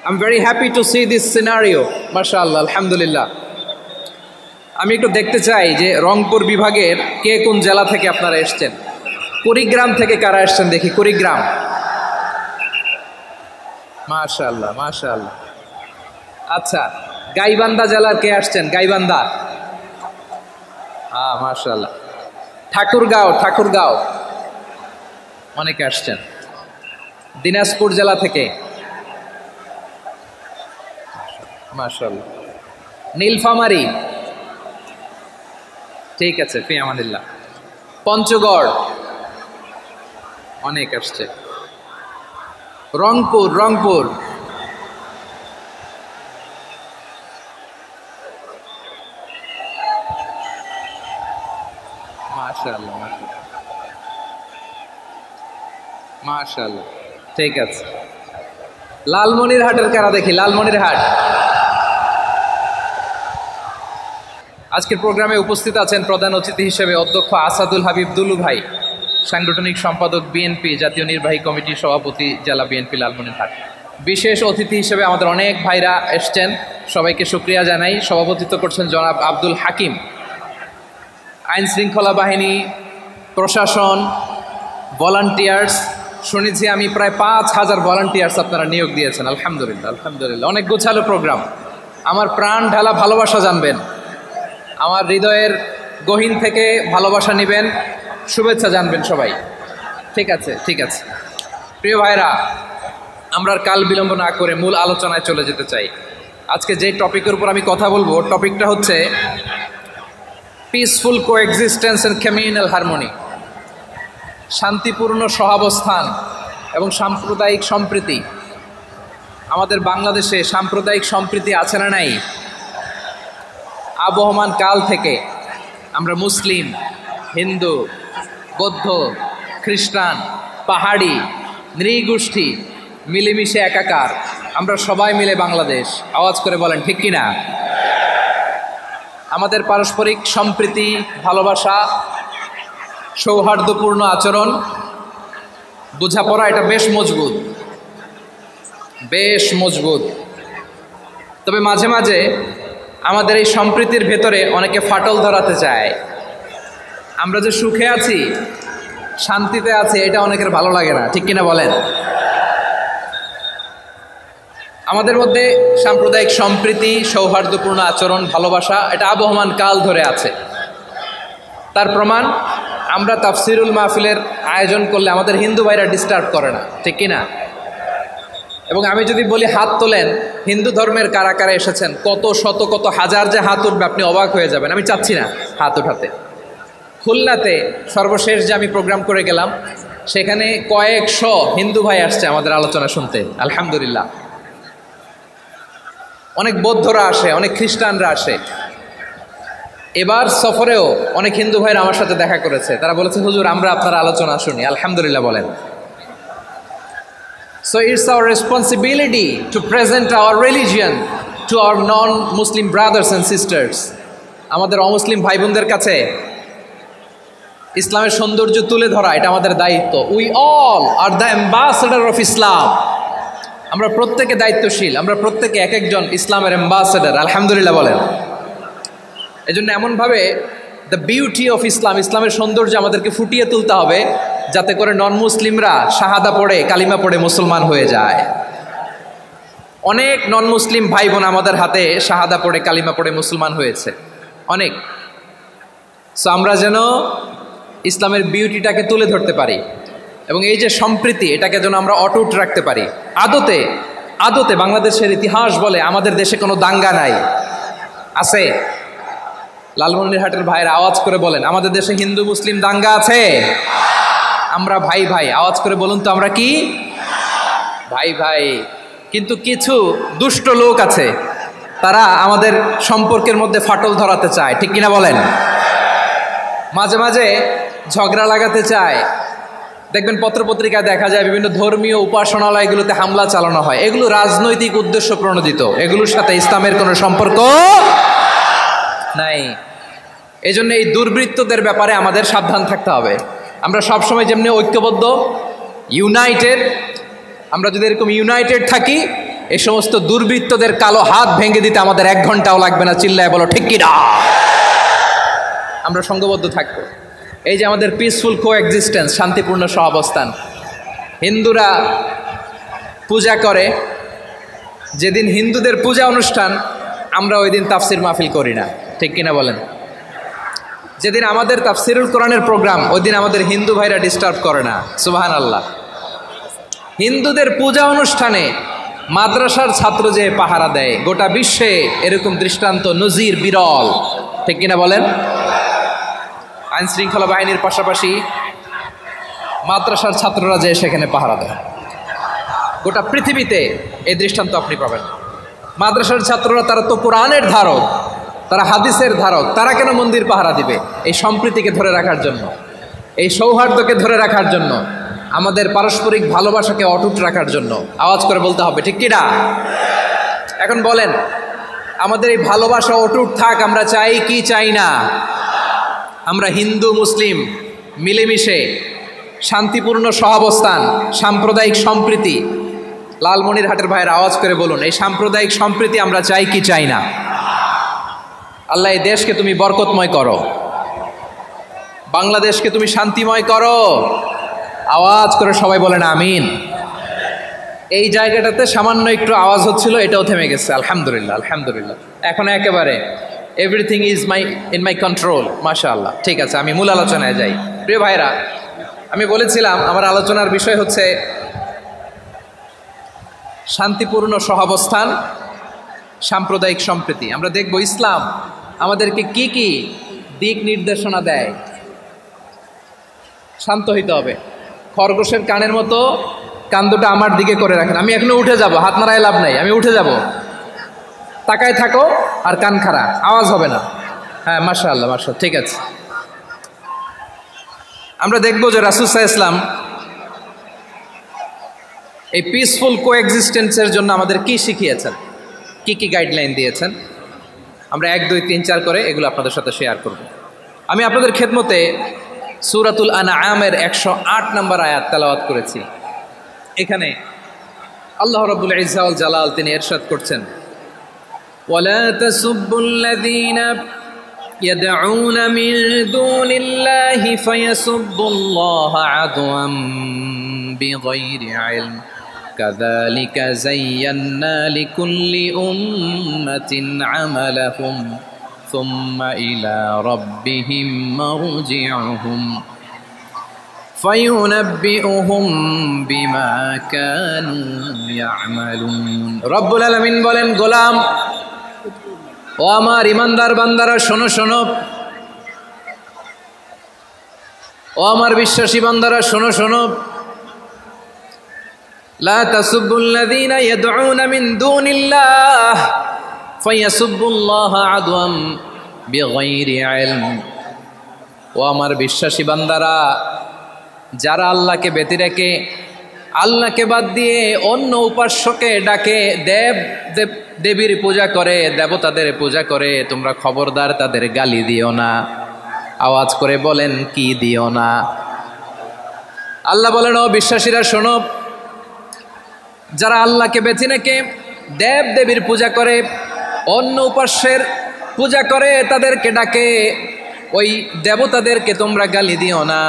I'm very happy to see this scenario. MashaAllah, alhamdulillah. আমি একটু দেখতে চাই যে রংপুর বিভাগের কে কোন জেলা থেকে আপনারা এসেছেন। কুড়িগ্রাম থেকে কারা এসেছেন দেখি, কুড়িগ্রাম। মাশাআল্লাহ মাশাআল্লাহ। আচ্ছা, গাইবান্ধা জেলার কে আসছেন? গাইবান্ধা, হ্যাঁ মাশাআল্লাহ। ঠাকুরগাঁও অনেকে আসছেন। দিনাজপুর জেলা থেকে মাশাআল্লাহ। নীলফামারী, ঠিক আছে, ফি আমানিল্লাহ। পঞ্চগড় অনেক আসছে। রংপুর মাশাআল্লাহ মাশাআল্লাহ, ঠিক আছে। লালমনিরহাটের কারা দেখি, লালমনিরহাট। আজকের প্রোগ্রামে উপস্থিত আছেন প্রধান অতিথি হিসেবে অধ্যক্ষ আসাদুল হাবিব দুলু ভাই, সাংগঠনিক সম্পাদক বিএনপি, জাতীয় নির্বাহী কমিটির সভাপতি, জেলা বিএনপি লালমনিরহাট। বিশেষ অতিথি হিসেবে আমাদের অনেক ভাইরা এসছেন, সবাইকে শুকরিয়া জানাই। সভাপতিত্ব করছেন জনাব আব্দুল হাকিম। আইন শৃঙ্খলা বাহিনী, প্রশাসন, ভলান্টিয়ার্স, শুনেছি আমি প্রায় 5,000 ভলান্টিয়ার্স আপনারা নিয়োগ দিয়েছেন। আলহামদুলিল্লাহ আলহামদুলিল্লাহ, অনেক গোছালো প্রোগ্রাম। আমার প্রাণ ঢালা ভালোবাসা জানবেন, আমার হৃদয়ের গহীন থেকে ভালোবাসা নেবেন, শুভেচ্ছা জানবেন সবাই। ঠিক আছে ঠিক আছে। প্রিয় ভাইরা, আমরা কাল বিলম্ব না করে মূল আলোচনায় চলে যেতে চাই। আজকে যে টপিকের উপর আমি কথা বলবো, টপিকটা হচ্ছে peaceful coexistence and communal harmony, শান্তিপূর্ণ সহাবস্থান এবং সাম্প্রদায়িক সম্প্রীতি। আমাদের বাংলাদেশে সাম্প্রদায়িক সম্প্রীতি আছে না নাই? আবহমান কাল থেকে আমরা মুসলিম, হিন্দু, বৌদ্ধ, খ্রিস্টান, পাহাড়ি, নৃগোষ্ঠী মিলেমিশে একাকার, আমরা সবাই মিলে বাংলাদেশ। আওয়াজ করে বলেন ঠিক কিনা? আমাদের পারস্পরিক সম্প্রীতি, ভালোবাসা, সৌহার্দ্যপূর্ণ আচরণ, বোঝাপড়া, এটা বেশ মজবুত। তবে মাঝে মাঝে আমাদের এই সম্প্রীতির ভেতরে অনেকে ফাটল ধরাতে চায়। আমরা যে সুখে আছি, শান্তিতে আছি, এটা অনেকের ভালো লাগে না, ঠিক কিনা বলেন? আমাদের মধ্যে সাম্প্রদায়িক সম্প্রীতি, সৌহার্দ্যপূর্ণ আচরণ, ভালোবাসা, এটা আবহমান কাল ধরে আছে। তার প্রমাণ, আমরা তাফসিরুল মাহফিলের আয়োজন করলে আমাদের হিন্দু ভাইরা ডিস্টার্ব করে না, ঠিক কিনা? এবং আমি যদি বলি হাত তোলেন, হিন্দু ধর্মের কারা কারা এসেছেন, কত শত কত হাজার যে হাত উঠবে, আপনি অবাক হয়ে যাবেন। আমি চাচ্ছি না হাত উঠাতে। খুলনাতে সর্বশেষ যে আমি প্রোগ্রাম করে গেলাম, সেখানে কয়েকশো হিন্দু ভাই আসছে আমাদের আলোচনা শুনতে, আলহামদুলিল্লাহ। অনেক বৌদ্ধরা আসে, অনেক খ্রিস্টানরা আসে। এবার সফরেও অনেক হিন্দু ভাইরা আমার সাথে দেখা করেছে। তারা বলেছে, হুজুর আমরা আপনার আলোচনা শুনি। আলহামদুলিল্লাহ বলেন। So it's our responsibility to present our religion to our non-Muslim brothers and sisters. আমাদের অমুসলিম ভাই বোনদের কাছে ইসলামের সৌন্দর্য তুলে ধরা, এটা আমাদের দায়িত্ব। We all are the ambassador of Islam. আমরা প্রত্যেকে দায়িত্বশীল, আমরা প্রত্যেকে এক একজন ইসলামের অ্যাম্বাসেডর। আলহামদুলিল্লাহ বলেন। এজন্য এমনভাবে দ্য বিউটি অফ ইসলাম, ইসলামের সৌন্দর্য আমাদেরকে ফুটিয়ে তুলতে হবে, যাতে করে নন মুসলিমরা শাহাদা পড়ে, কালিমা পড়ে মুসলমান হয়ে যায়। অনেক নন মুসলিম ভাই বোন আমাদের হাতে শাহাদা পড়ে, কালিমা পড়ে মুসলমান হয়েছে, অনেক। সো আমরা যেন ইসলামের বিউটিটাকে তুলে ধরতে পারি, এবং এই যে সম্প্রীতি, এটাকে যেন আমরা অটুট রাখতে পারি। আদতে বাংলাদেশের ইতিহাস বলে আমাদের দেশে কোনো দাঙ্গা নাই, আছে? লালমনিরহাটের ভাইয়ের আওয়াজ করে বলেন, আমাদের দেশে হিন্দু মুসলিম দাঙ্গা আছে? আমরা ভাই ভাই, আওয়াজ করে বলুন তো, আমরা কি ভাই ভাই? কিন্তু কিছু দুষ্ট লোক আছে, তারা আমাদের সম্পর্কের মধ্যে ফাটল ধরাতে চায়, ঠিক কিনা বলেন? মাঝে মাঝে ঝগড়া লাগাতে চায়। দেখবেন পত্রপত্রিকায় দেখা যায় বিভিন্ন ধর্মীয় উপাসনালয়গুলোতে হামলা চালানো হয়। এগুলো রাজনৈতিক উদ্দেশ্য প্রণোদিত, এগুলোর সাথে ইসলামের কোনো সম্পর্ক নাই। এজন্য এই দুর্বৃত্তদের ব্যাপারে আমাদের সাবধান থাকতে হবে। আমরা সবসময় যেমনি ঐক্যবদ্ধ, ইউনাইটেড, আমরা যদি এরকম ইউনাইটেড থাকি, এই সমস্ত দুর্বৃত্তদের কালো হাত ভেঙে দিতে আমাদের 1 ঘন্টাও লাগবে না। চিল্লায় বলো ঠিক কি না? আমরা সংঘবদ্ধ থাকবো। এই যে আমাদের পিসফুল কোএক্সিস্টেন্স, শান্তিপূর্ণ সহাবস্থান। হিন্দুরা পূজা করে, যেদিন হিন্দুদের পূজা অনুষ্ঠান আমরা ওই দিন তাফসির মাহফিল করি না, ঠিক কিনা বলেন? যেদিন আমাদের তাফসিরুল কোরআনের প্রোগ্রাম ওই দিন আমাদের হিন্দু ভাইরা ডিস্টার্ব করে না। সুবহানাল্লাহ। হিন্দুদের পূজা অনুষ্ঠানে মাদ্রাসার ছাত্র যে পাহারা দেয়, গোটা বিশ্বে এরকম দৃষ্টান্ত নজির বিরল, ঠিক কিনা বলেন? আইন শৃঙ্খলা বাহিনীর পাশাপাশি মাদ্রাসার ছাত্ররা যে সেখানে পাহারা দেয়, গোটা পৃথিবীতে এই দৃষ্টান্ত আপনি পাবেন। মাদ্রাসার ছাত্ররা তারা তো কোরআনের ধারক, তারা হাদিসের ধারক, তারা কেন মন্দির পাহারা দিবে? এই সম্প্রীতিকে ধরে রাখার জন্য, এই সৌহার্দ্যকে ধরে রাখার জন্য, আমাদের পারস্পরিক ভালোবাসাকে অটুট রাখার জন্য। আওয়াজ করে বলতে হবে ঠিক কি না? এখন বলেন, আমাদের এই ভালোবাসা অটুট থাক আমরা চাই কি চাই না? আমরা হিন্দু মুসলিম মিলেমিশে শান্তিপূর্ণ সহাবস্থান, সাম্প্রদায়িক সম্প্রীতি, লালমনিরহাটের ভাইয়ের আওয়াজ করে বলুন, এই সাম্প্রদায়িক সম্প্রীতি আমরা চাই কি চাই না? আল্লাহ এই দেশকে তুমি বরকতময় করো, বাংলাদেশকে তুমি শান্তিময় করো। আওয়াজ করে সবাই বলেন আমিন। এই জায়গাটাতে সামান্য একটু আওয়াজ হচ্ছিল, এটাও থেমে গেছে। আলহামদুলিল্লাহ, আলহামদুলিল্লাহ। এখন একেবারে everything is in my control. মাশাআল্লাহ। ঠিক আছে, আমি মূল আলোচনায় যাই। প্রিয় ভাইরা, আমি বলেছিলাম আমার আলোচনার বিষয় হচ্ছে শান্তিপূর্ণ সহাবস্থান, সাম্প্রদায়িক সম্প্রীতি। আমরা দেখব ইসলাম আমাদেরকে কি কি দিক নির্দেশনা দেয়। শান্ত হইতে হবে। খরগোশের কানের মতো কান দুটো আমার দিকে করে রাখেন। আমি এখনো উঠে যাব, হাত নাড়ায় লাভ নাই, আমি উঠে যাব। তাকায় থাকো আর কান খাড়া, আওয়াজ হবে না। হ্যাঁ, মাশাআল্লাহ, মাশাআল্লাহ, ঠিক আছে। আমরা দেখব যে রাসূল সাল্লাল্লাহু আলাইহি ওয়াসাল্লাম এই পিসফুল কোএক্সিস্টেন্সের জন্য আমাদের কি শিখিয়েছেন, কি কি গাইডলাইন দিয়েছেন। আমরা 1, 2, 3, 4 করে এগুলো আপনাদের সাথে শেয়ার করব। আমি আপনাদের খেদমতে সূরাতুল আনআমের 108 নম্বর আয়াত তেলাওয়াত করেছি। এখানে আল্লাহ রাব্বুল ইজ্জা ওয়াল জালাল তিনি ইরশাদ করছেন, ওয়ালা তাসুব্বুল্লাযীনা ইয়াদউনা মিন দুনিল্লাহি ফায়াসুব্বুল্লাহা আদওয়াম বিগাইরি ইলম কাযালিকা যায়্যান্না লিকুল্লি উম্মাতিন আমালাহুম সুম্মা ইলা রাব্বিহিম মারজিউহুম ফায়ুনাব্বিউহুম বিমা কানু ইয়ামালুন। রব্বুল আলামিন বলেন, গোলাম ও আমার ইমানদার বান্দারা শোনো শোনো, ও আমার বিশ্বাসী বান্দারা শোনো শোনো, লা তাসুব্বুল্লাযীনা ইয়াদউনা মিন দুনিল্লাহ ফায়াসুব্বুল্লাহা আদওয়াম বিগাইরি ইলম। ও আমার বিশ্বাসী বান্দারা, যারা আল্লাহকে ব্যতি রেখে, আল্লাহকে বাদ দিয়ে অন্য উপাস্যকে ডাকে, দেবীর পূজা করে, দেবতাদের পূজা করে, তোমরা খবরদার তাদের গালি দিও না। আওয়াজ করে বলেন কি দিও না? আল্লাহ বলেন, ও বিশ্বাসীরা শোনো, যারা আল্লাহকে বেছে রেখে দেবীর পূজা করে, অন্য উপাস্যের পূজা করে, তাদেরকে ডাকে, ওই দেবতাদেরকে তোমরা গালি দিও না।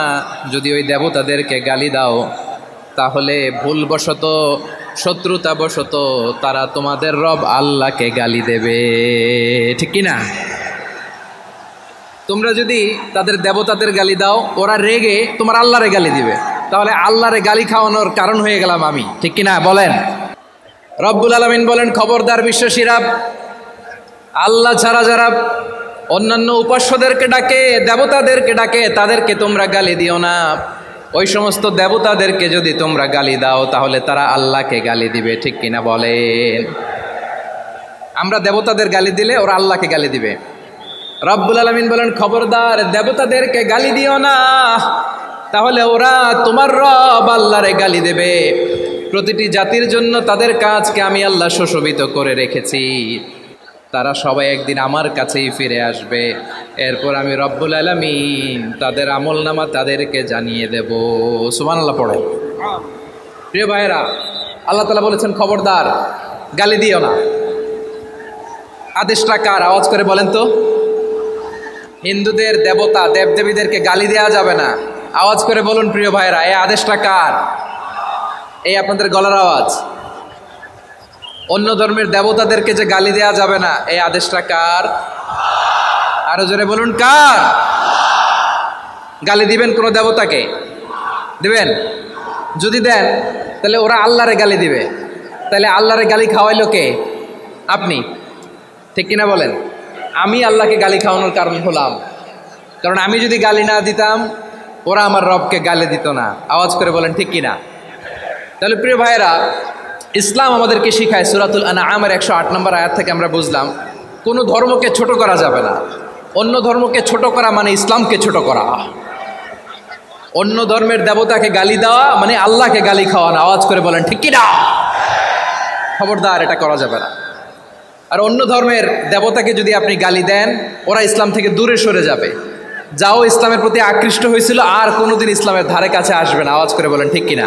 যদি ওই দেবতাদেরকে গালি দাও তাহলে ভুলবশত, শত্রুতাবশত তারা তোমাদের রব আল্লাহকে গালি দেবে, ঠিক কি না? তোমরা যদি তাদের দেবতাদের গালি দাও, ওরা রেগে তোমার আল্লাহরে গালি দিবে, তাহলে আল্লাহরে গালি খাওয়ানোর কারণ হয়ে গেলাম আমি, ঠিক কি না বলেন? রব্বুল আলামিন বলেন, খবরদার বিশ্বাসীরা, আল্লাহ ছাড়া যারা অন্যান্য উপাস্যদেরকে ডাকে, দেবতাদেরকে ডাকে, তাদেরকে তোমরা গালি দিও না। ওই সমস্ত দেবতাদেরকে যদি তোমরা গালি দাও তাহলে তারা আল্লাহকে গালি দিবে, ঠিক কিনা বলেন? আমরা দেবতাদের গালি দিলে ওরা আল্লাহকে গালি দিবে। রব্বুল আলামিন বলেন, খবরদার দেবতাদেরকে গালি দিও না, তাহলে ওরা তোমার রব আল্লাহরে গালি দেবে। প্রতিটি জাতির জন্য তাদের কাজকে আমি আল্লাহ সুশোভিত করে রেখেছি। তারা সবাই একদিন আমার কাছেই ফিরে আসবে, এরপর আমি রব্বুল আলামিন তাদের আমলনামা তাদেরকে জানিয়ে দেব। সুবহানাল্লাহ পড়ো। প্রিয় ভাইয়েরা, আল্লাহ তাআলা বলেছেন, খবরদার গালি দিও না। আদেশটা কার? আওয়াজ করে বলেন তো। হিন্দুদের দেবতা দেবদেবীদেরকে গালি দেওয়া যাবে না। আওয়াজ করে বলুন প্রিয় ভাইরা, এই আদেশটা কার? এই আপনাদের গলার আওয়াজ। অন্য ধর্মের দেবতাদেরকে যে গালি দেওয়া যাবে না, এই আদেশটা কার? আরো জোরে বলুন, কার? গালি দিবেন কোন দেবতাকে? দিবেন? যদি দেন তাহলে ওরা আল্লাহরে গালি দিবে। তাহলে আল্লাহরে গালি খাওয়াইলো কে? আপনি। ঠিক কিনা বলেন? আমি আল্লাহকে গালি খাওয়ানোর কারণ হলাম, কারণ আমি যদি গালি না দিতাম ওরা আমার রবকে গালি দিত না। আওয়াজ করে বলেন ঠিক কিনা? তাহলে প্রিয় ভাইরা, ইসলাম আমাদেরকে শিখায়, সূরাতুল আনআমের 108 নম্বর আয়াত থেকে আমরা বুঝলাম কোনো ধর্মকে ছোট করা যাবে না। অন্য ধর্মকে ছোট করা মানে ইসলামকে ছোট করা। অন্য ধর্মের দেবতাকে গালি দেওয়া মানে আল্লাহকে গালি খাওয়ানো। আওয়াজ করে বলেন ঠিক কিনা? খবরদার, এটা করা যাবে না। আর অন্য ধর্মের দেবতাকে যদি আপনি গালি দেন, ওরা ইসলাম থেকে দূরে সরে যাবে। যাও ইসলামের প্রতি আকৃষ্ট হয়েছিল আর কোনোদিন ইসলামের ধারে কাছে আসবে না। আওয়াজ করে বলেন ঠিক কিনা?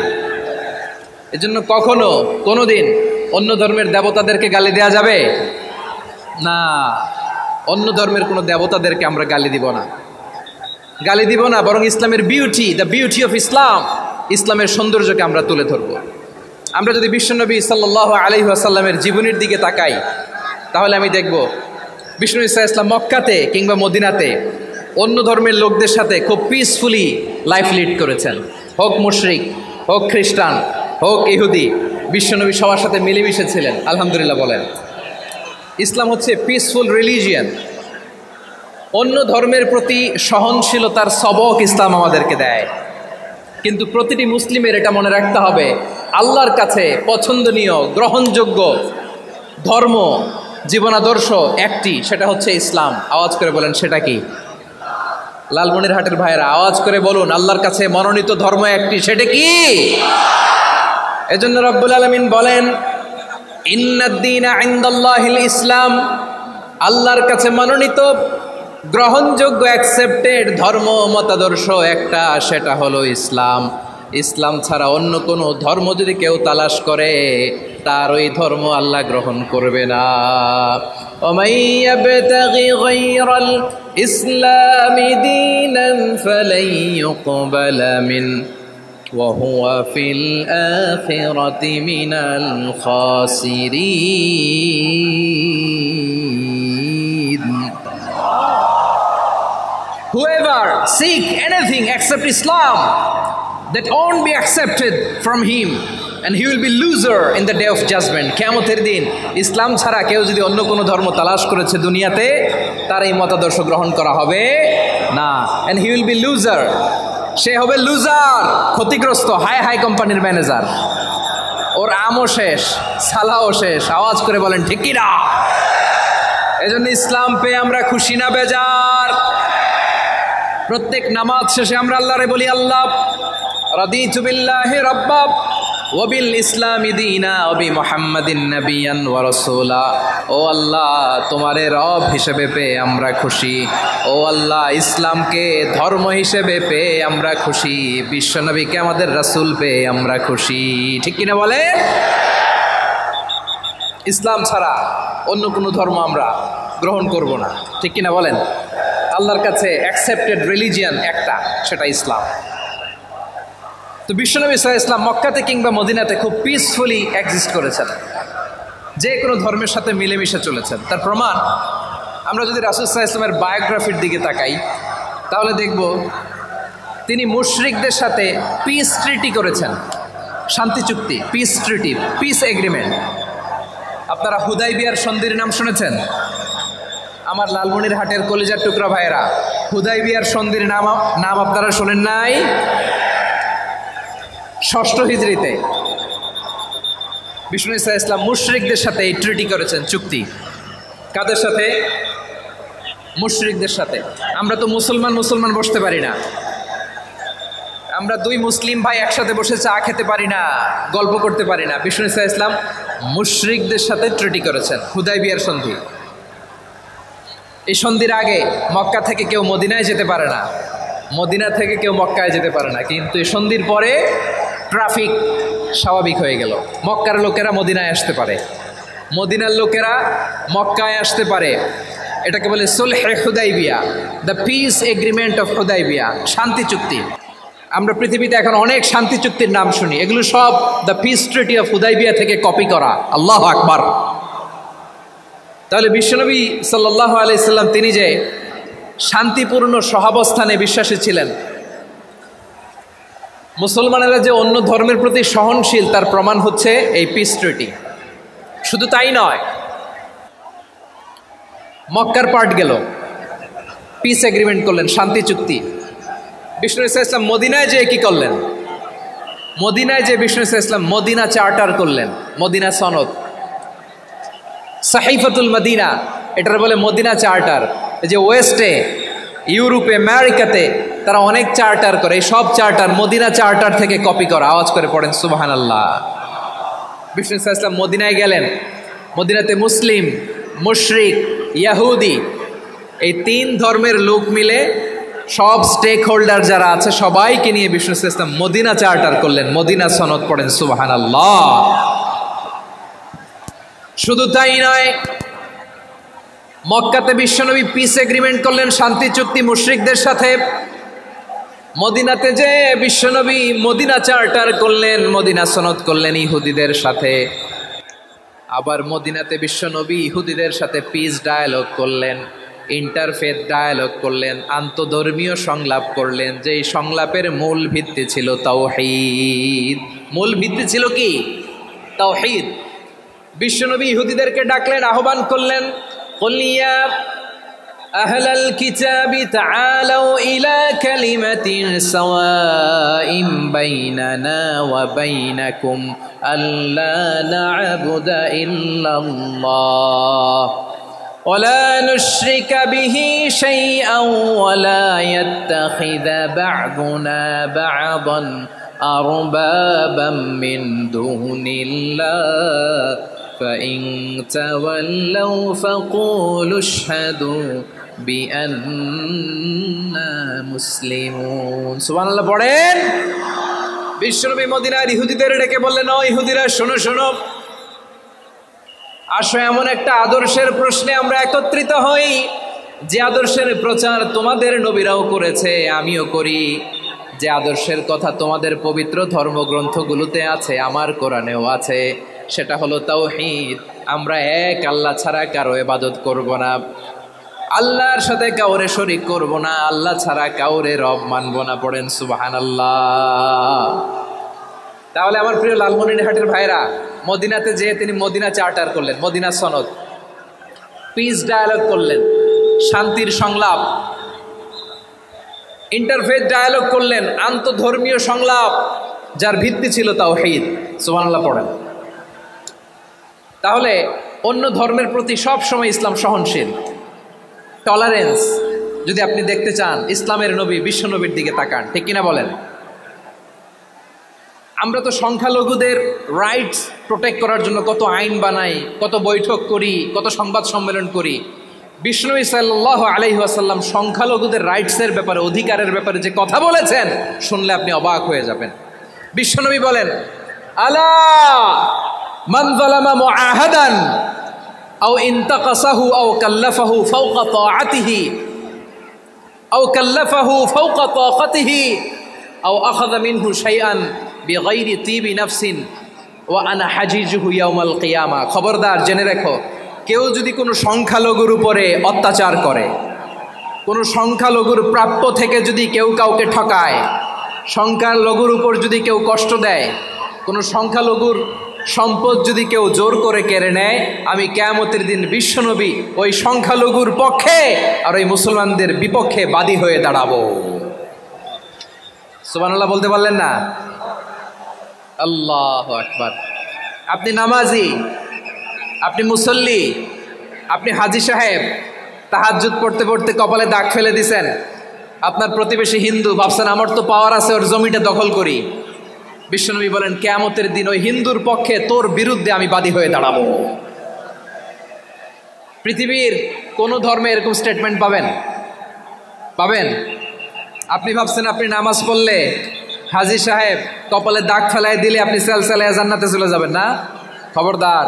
এজন্য কখনো কোনোদিন অন্য ধর্মের দেবতাদেরকে গালি দেওয়া যাবে না। অন্য ধর্মের কোনো দেবতাদেরকে আমরা গালি দিব না, গালি দিব না, বরং ইসলামের beauty, the beauty of Islam, ইসলামের সৌন্দর্যকে আমরা তুলে ধরব। আমরা যদি বিশ্বনবী সাল্লাল্লাহু আলাইহি ওয়াসাল্লামের জীবনের দিকে তাকাই, তাহলে আমি দেখব বিষ্ণু ঈসা ইসলাম মক্কাতে কিংবা মদিনাতে অন্য ধর্মের লোকদের সাথে খুব পিসফুলি লাইফ লিড করেছেন। হোক মুশরিক, হোক খ্রিস্টান, হোক ইহুদি, বিশ্বনবী সবার সাথে মিলেমিশে ছিলেন। আলহামদুলিল্লাহ বলেন। ইসলাম হচ্ছে পিসফুল রিলিজিয়ান। অন্য ধর্মের প্রতি সহনশীলতার সবক ইসলাম আমাদেরকে দেয়। কিন্তু প্রতিটি মুসলিমের এটা মনে রাখতে হবে, আল্লাহর কাছে পছন্দনীয় গ্রহণযোগ্য ধর্ম, জীবনাদর্শ একটি, সেটা হচ্ছে ইসলাম। আওয়াজ করে বলেন সেটা কি? লালমনিরহাটের ভাইয়েরা আওয়াজ করে বলুন, আল্লাহর কাছে মনোনীত ধর্ম একটি, সেটা কি? এজন্য রব্বুল আলামিন বলেন, ইন্নাদ-দীনা ইনদাল্লাহিল ইসলাম, আল্লাহর কাছে মনোনীত গ্রহণযোগ্য অ্যাকসেপ্টেড ধর্ম মতাদর্শ একটা, সেটা হলো ইসলাম। ইসলাম ছাড়া অন্য কোনো ধর্ম যদি কেউ তালাশ করে, তার ওই ধর্ম আল্লাহ গ্রহণ করবে না। ওমাই ইয়াবতাগি গায়রাল ইসলামি দীনান ফালাই ইউকবালা মিন ওয়া হুয়া ফিল আখিরাতি মিনাল খাসিরিন। Whoever seek anything except Islam, that won't be accepted from him, and he will be loser in the day of judgment. কিয়ামতের দিন ইসলাম ছাড়া কেউ যদি অন্য কোনো ধর্ম তালাশ করেছে দুনিয়াতে, তার এই মতাদর্শ গ্রহণ করা হবে না। and he will be loser, সে হবে লুজার, ক্ষতিগ্রস্ত। হাই হাই কোম্পানির ম্যানেজার, ওর আমও শেষ, সালাও শেষ। আওয়াজ করে বলেন ঠিক কি না? এজন্য ইসলাম পেয়ে আমরা খুশি না বেজার? প্রত্যেক নামাজ শেষে আমরা আল্লাহরে বলি, আল্লাহ রাদিতু বিল্লাহি রাব্বা ওয়া বিল ইসলামি দীনা ওয়া বি মুহাম্মাদিন নাবিয়ান ওয়া রাসূলা। ও আল্লাহ, তোমারে রব হিসেবে পেয়ে আমরা খুশি। ও আল্লাহ, ইসলামকে ধর্ম হিসেবে পেয়ে আমরা খুশি। বিশ্বনবীকে আমাদের রাসূল পেয়ে আমরা খুশি। ঠিক কিনা বলে? ইসলাম ছাড়া অন্য কোনো ধর্ম আমরা গ্রহণ করব না। ঠিক কিনা বলেন? আল্লাহর কাছে অ্যাকসেপ্টেড রিলিজিয়ান একটা, সেটা ইসলাম। তো বিশ্বনবী সাল্লাল্লাহু আলাইহি ওয়াসাল্লাম মক্কাতে কিংবা মদিনাতে খুব পিসফুলি এক্সিস্ট করেছেন, যে কোনো ধর্মের সাথে মিলেমিশে চলেছেন। তার প্রমাণ আমরা যদি রাসূল সাল্লাল্লাহু আলাইহি ওয়াসাল্লামের বায়োগ্রাফির দিকে তাকাই, তাহলে দেখব তিনি মুশরিকদের সাথে পিস ট্রিটি করেছেন, শান্তি চুক্তি, পিস ট্রিটি, পিস এগ্রিমেন্ট। আপনারা হুদাইবিয়ার সন্ধির নাম শুনেছেন? আমার লালমনিরহাটের কলিজার টুকরা ভাইয়েরা, হুদাইবিয়ার সন্ধির নাম আপনারা শোনেন নাই? 6ষ্ঠ হিজরিতে বিষ্ণু ঈসা ইসলাম মুশরিকদের সাথে এই ট্রিটি করেছেন, চুক্তি। কাদের সাথে? মুশরিকদের সাথে। আমরা তো মুসলমান বসতে পারি না, আমরা দুই মুসলিম ভাই একসাথে বসে চা খেতে পারি না, গল্প করতে পারি না। বিষ্ণু ঈসা ইসলাম মুশরিকদের সাথে ট্রিটি করেছেন, হুদাইবিয়ার সন্ধি। এই সন্ধির আগে মক্কা থেকে কেউ মদিনায় যেতে পারে না, মদিনা থেকে কেউ মক্কায় যেতে পারে না। কিন্তু এই সন্ধির পরে ট্রাফিক স্বাভাবিক হয়ে গেল, মক্কার লোকেরা মদিনায় আসতে পারে। মদিনার লোকেরা মক্কায় আসতে পারে, এটাকে বলে সুলহে Hudaibiya, the peace agreement of Hudaibiya, শান্তি চুক্তি। আমরা পৃথিবীতে এখন অনেক শান্তি চুক্তির নাম শুনি, এগুলো সব the piece treaty of Hudaibiya থেকে কপি করা। আল্লাহু আকবার। তাহলে বিশ্বনবী সাল্লাল্লাহু আলাইহি সাল্লাম তিনি যে শান্তিপূর্ণ সহাবস্থানে বিশ্বাসী ছিলেন, মুসলমানেরা যে অন্য ধর্মের প্রতি সহনশীল তার প্রমাণ হচ্ছে এই পিস ট্রিটি। শুধু তাই নয়, মক্কার পার্ট গেল, পিস এগ্রিমেন্ট করলেন, শান্তি চুক্তি। বিষ্ণু ইসলাম মদিনায় যে কি করলেন? মদিনায় যে বিষ্ণু ইসলাম মদিনা চার্টার করলেন, মদিনা সনদ, সাহিফাতুল মদিনা, এটার বলে মদিনা চার্টার। যে ওয়েস্টে, ইউরোপে, আমেরিকাতে তারা অনেক চার্টার করে, এই সব চার্টার মদিনা চার্টার থেকে কপি করা। আওয়াজ করে পড়েন সুবহানাল্লাহ। বিষ্ণু ইসলাম মদিনায় গেলেন, মদিনাতে মুসলিম, মুশরিক, ইয়াহুদি এই তিন ধর্মের লোক মিলে সব স্টেক হোল্ডার যারা আছে সবাইকে নিয়ে বিষ্ণু ইসলাম মদিনা চার্টার করলেন, মদিনা সনদ। পড়েন সুবহানাল্লাহ। শুধু তাই নয়, মক্কাতে বিশ্বনবী পিস এগ্রিমেন্ট করলেন, শান্তি চুক্তি মুশরিকদের সাথে। মদিনাতে যে বিশ্বনবী মদিনা চার্টার করলেন, মদিনা সনদ করলেন ইহুদিদের সাথে। আবার মদিনাতে বিশ্বনবী ইহুদিদের সাথে পিস ডায়ালগ করলেন, ইন্টারফেথ ডায়ালগ করলেন, আন্তধর্মীয় সংলাপ করলেন। যেই সংলাপের মূল ভিত্তি ছিল তাওহীদ। মূল ভিত্তি ছিল কি? তাওহীদ। বিশ্বনবী ইহুদিদেরকে ডাকলেন, আহ্বান করলেন, কুল ইয়া আহলাল কিতাবি তাআলাউ ইলা কালিমাতিন সাওয়াইন বাইনানা ওয়া বাইনাকুম আল্লা না'বুদা ইল্লাল্লাহ ওয়া লা নুশরিকা বিহি শাইআন ওয়া লা ইয়াত্তাখিযা বা'দুনা বা'দান আরবাবাম মিন দুনিল্লাহ فإن تولوا فقولوا اشهدوا بأننا مسلمون। সুবহানাল্লাহ পড়েন। বিশ্বনবী মদিনার ইহুদিদের ডেকে বললেন, ও ইহুদিরা, শোনো শোনো, আসো এমন একটা আদর্শের প্রশ্নে আমরা একত্রিত হই যে আদর্শের প্রচার তোমাদের নবীরাও করেছে, আমিও করি। যে আদর্শের কথা তোমাদের পবিত্র ধর্মগ্রন্থগুলোতে আছে, আমার কোরআনেও আছে, সেটা হলো তাওহীদ। আমরা এক আল্লাহ ছাড়া কারো ইবাদত করব না, আল্লাহর সাথে কাউরে শরীক করব না, আল্লাহ ছাড়া কাউরে রব মানব না। পড়েন সুবহানাল্লাহ। তাহলে আমার প্রিয় লালমনিরহাটের ভাইরা, মদিনাতে যেয়ে তিনি মদিনা চার্টার করলেন, মদিনা সনদ, পিস ডায়ালগ করলেন, শান্তির সংলাপ, ইন্টারফেথ ডায়ালগ করলেন, আন্তধর্মীয় সংলাপ যার ভিত্তি ছিল তাওহীদ। সুবহানাল্লাহ পড়েন। তাহলে অন্য ধর্মের প্রতি সব সময় ইসলাম সহনশীল, টলারেন্স। যদি আপনি দেখতে চান ইসলামের নবী বিশ্ব নবীর দিকে তাকান, ঠিক কিনা বলেন? আমরা তো সংখ্যালঘুদের রাইটস প্রোটেক্ট করার জন্য কত আইন বানাই, কত বৈঠক করি, কত সংবাদ সম্মেলন করি। বিষ্ণু সাল্লাল্লাহু আলাইহি ওয়াসাল্লাম সংখ্যালঘুদের রাইটসের ব্যাপারে, অধিকারের ব্যাপারে যে কথা বলেছেন, শুনলে আপনি অবাক হয়ে যাবেন। বিশ্বনবী বলেন, আলা মান যালামা মুআহাদান আও ইনতাকাসাহু আও কাল্লাফাহু ফাওকা তাআতিহি আও কাল্লাফাহু ফাওকা তাকাতিহি আও আখাযা মিনহু শাইআন বিগাইরি তিবি নাফসিন ওয়া আনা হাজিজুহু ইয়াউমাল কিয়ামা। খবরদার, জেনে রেখো, কেউ যদি কোনো সংখ্যালঘুর উপরে অত্যাচার করে, কোনো সংখ্যালঘুর প্রাপ্য থেকে যদি কেউ কাউকে ঠকায়, সংখ্যালঘুর উপর যদি কেউ কষ্ট দেয়, কোনো সংখ্যালঘুর সম্পদ যদি কেউ জোর করে কেড়ে নেয়, আমি কিয়ামতের দিন বিশ্বনবী ওই সংখ্যালঘুর পক্ষে আর ওই মুসলমানদের বিপক্ষে বাদী হয়ে দাঁড়াবো। সুবহানাল্লাহ বলতে পারলেন না? আল্লাহু আকবার। আপনি নামাজি, আপনি মুসল্লি, আপনি হাজি সাহেব, তাহাজ্জুদ পড়তে পড়তে কপালে দাগ ফেলে দিছেন, আপনার প্রতিবেশী হিন্দু, ভাবছেন আমার তো পাওয়ার আছে, ওর জমিটা দখল করি। বিশ্বনবী বলেন, কিয়ামতের দিন ওই হিন্দুর পক্ষে তোর বিরুদ্ধে আমি বাদী হয়ে দাঁড়াবো। পৃথিবীর কোন ধর্মে এরকম স্টেটমেন্ট পাবেন? পাবেন? আপনি ভাবছেন আপনি নামাজ পড়লে হাজি সাহেব কপালে দাগ ফেলায় দিলে আপনি সেলসালায় জান্নাতে চলে যাবেন না? খবরদার,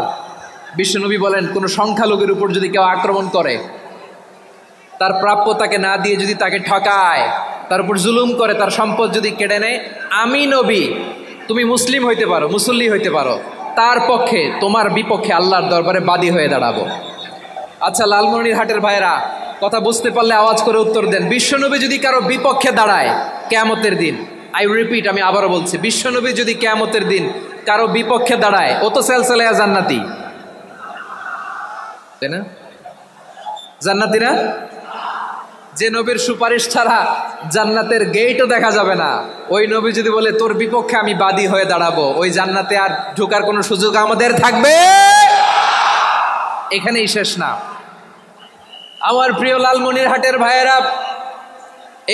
বিশ্বনবী বলেন কোন সংখ্যালঘুর উপর যদি কেউ আক্রমণ করে, তার প্রাপ্য তাকে না দিয়ে যদি তাকে ঠকায়, তার উপর জুলুম করে, তার সম্পদ যদি কেড়ে নেয়, আমি নবী, তুমি মুসলিম হইতে পারো, মুসল্লি হইতে পারো, তার পক্ষে তোমার বিপক্ষে আল্লাহর দরবারে বাদী হয়ে দাঁড়াবো। আচ্ছা লালমনিরহাটের ভাইরা, কথা বুঝতে পারলে আওয়াজ করে উত্তর দেন। বিশ্বনবী যদি কারো বিপক্ষে দাঁড়ায় কিয়ামতের দিন, আই রিপিট, আমি আবারও বলছি, বিশ্বনবী যদি কিয়ামতের দিন কারো বিপক্ষে দাঁড়ায়, ও তো সেলসেলায়া জান্নাতি, তাই না? জান্নাতি না? যে নবীর সুপারিশ ছাড়া জান্নাতের গেটও দেখা যাবে না, ওই নবী যদি বলে তোর বিপক্ষে আমি বাদী হয়ে দাঁড়াবো, ওই জান্নাতে আর ঢোকার কোনো সুযোগ আমাদের থাকবে? এখানেই শেষ না আমার প্রিয় লালমনিরহাটের ভাইয়েরা,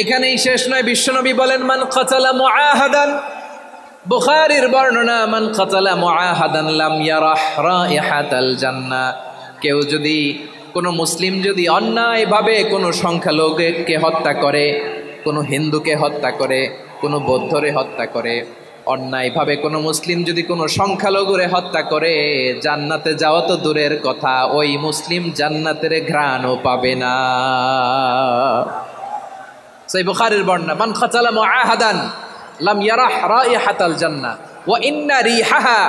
এখানেই শেষ নয়। বিশ্বনবী বলেন মান কাতালা মুআহাদান, বুখারীর বর্ণনা, মান কাতালা মুআহাদান লাম ইয়ারাহ রাইহাতাল জান্নাহ। কেউ যদি, কোনো মুসলিম যদি অন্যায়ভাবে কোনো সংখ্যালঘুকে হত্যা করে, কোনো হিন্দুকে হত্যা করে, কোনো বৌদ্ধরে হত্যা করে, অন্যায়ভাবে কোনো মুসলিম যদি কোনো সংখ্যালঘুরে হত্যা করে, জান্নাতে যাওয়া তো দূরের কথা, ওই মুসলিম জান্নাতের ঘ্রাণও পাবে না। সেই বুখারীর বর্ণনা, মান কাতালা মুআহাদান লাম ইয়ারাহ রাইহাতাল জান্নাহ ওয়া ইন্না রিহাহা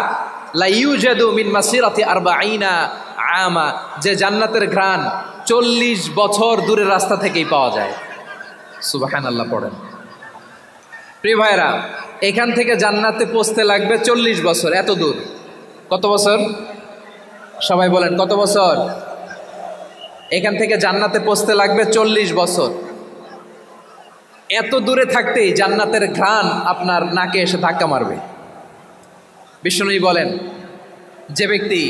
লা ইউজাদু মিন মাসিরাতি 40 আমা। যে জান্নাতের ঘ্রাণ 40 বছর দূরের রাস্তা থেকেই পাওয়া যায়। সুবহানাল্লাহ পড়েন। প্রিয় ভাইরা, এখান থেকে জান্নাতে পৌঁছতে লাগবে 40 বছর। এত দূর, কত বছর? সবাই বলেন কত বছর? এখান থেকে জান্নাতে পৌঁছতে লাগবে 40 বছর। এত দূরে থাকতেই জান্নাতের ঘ্রাণ আপনার নাকে এসে ধাক্কা মারবে। বিষ্ণুই বলেন, যে ব্যক্তি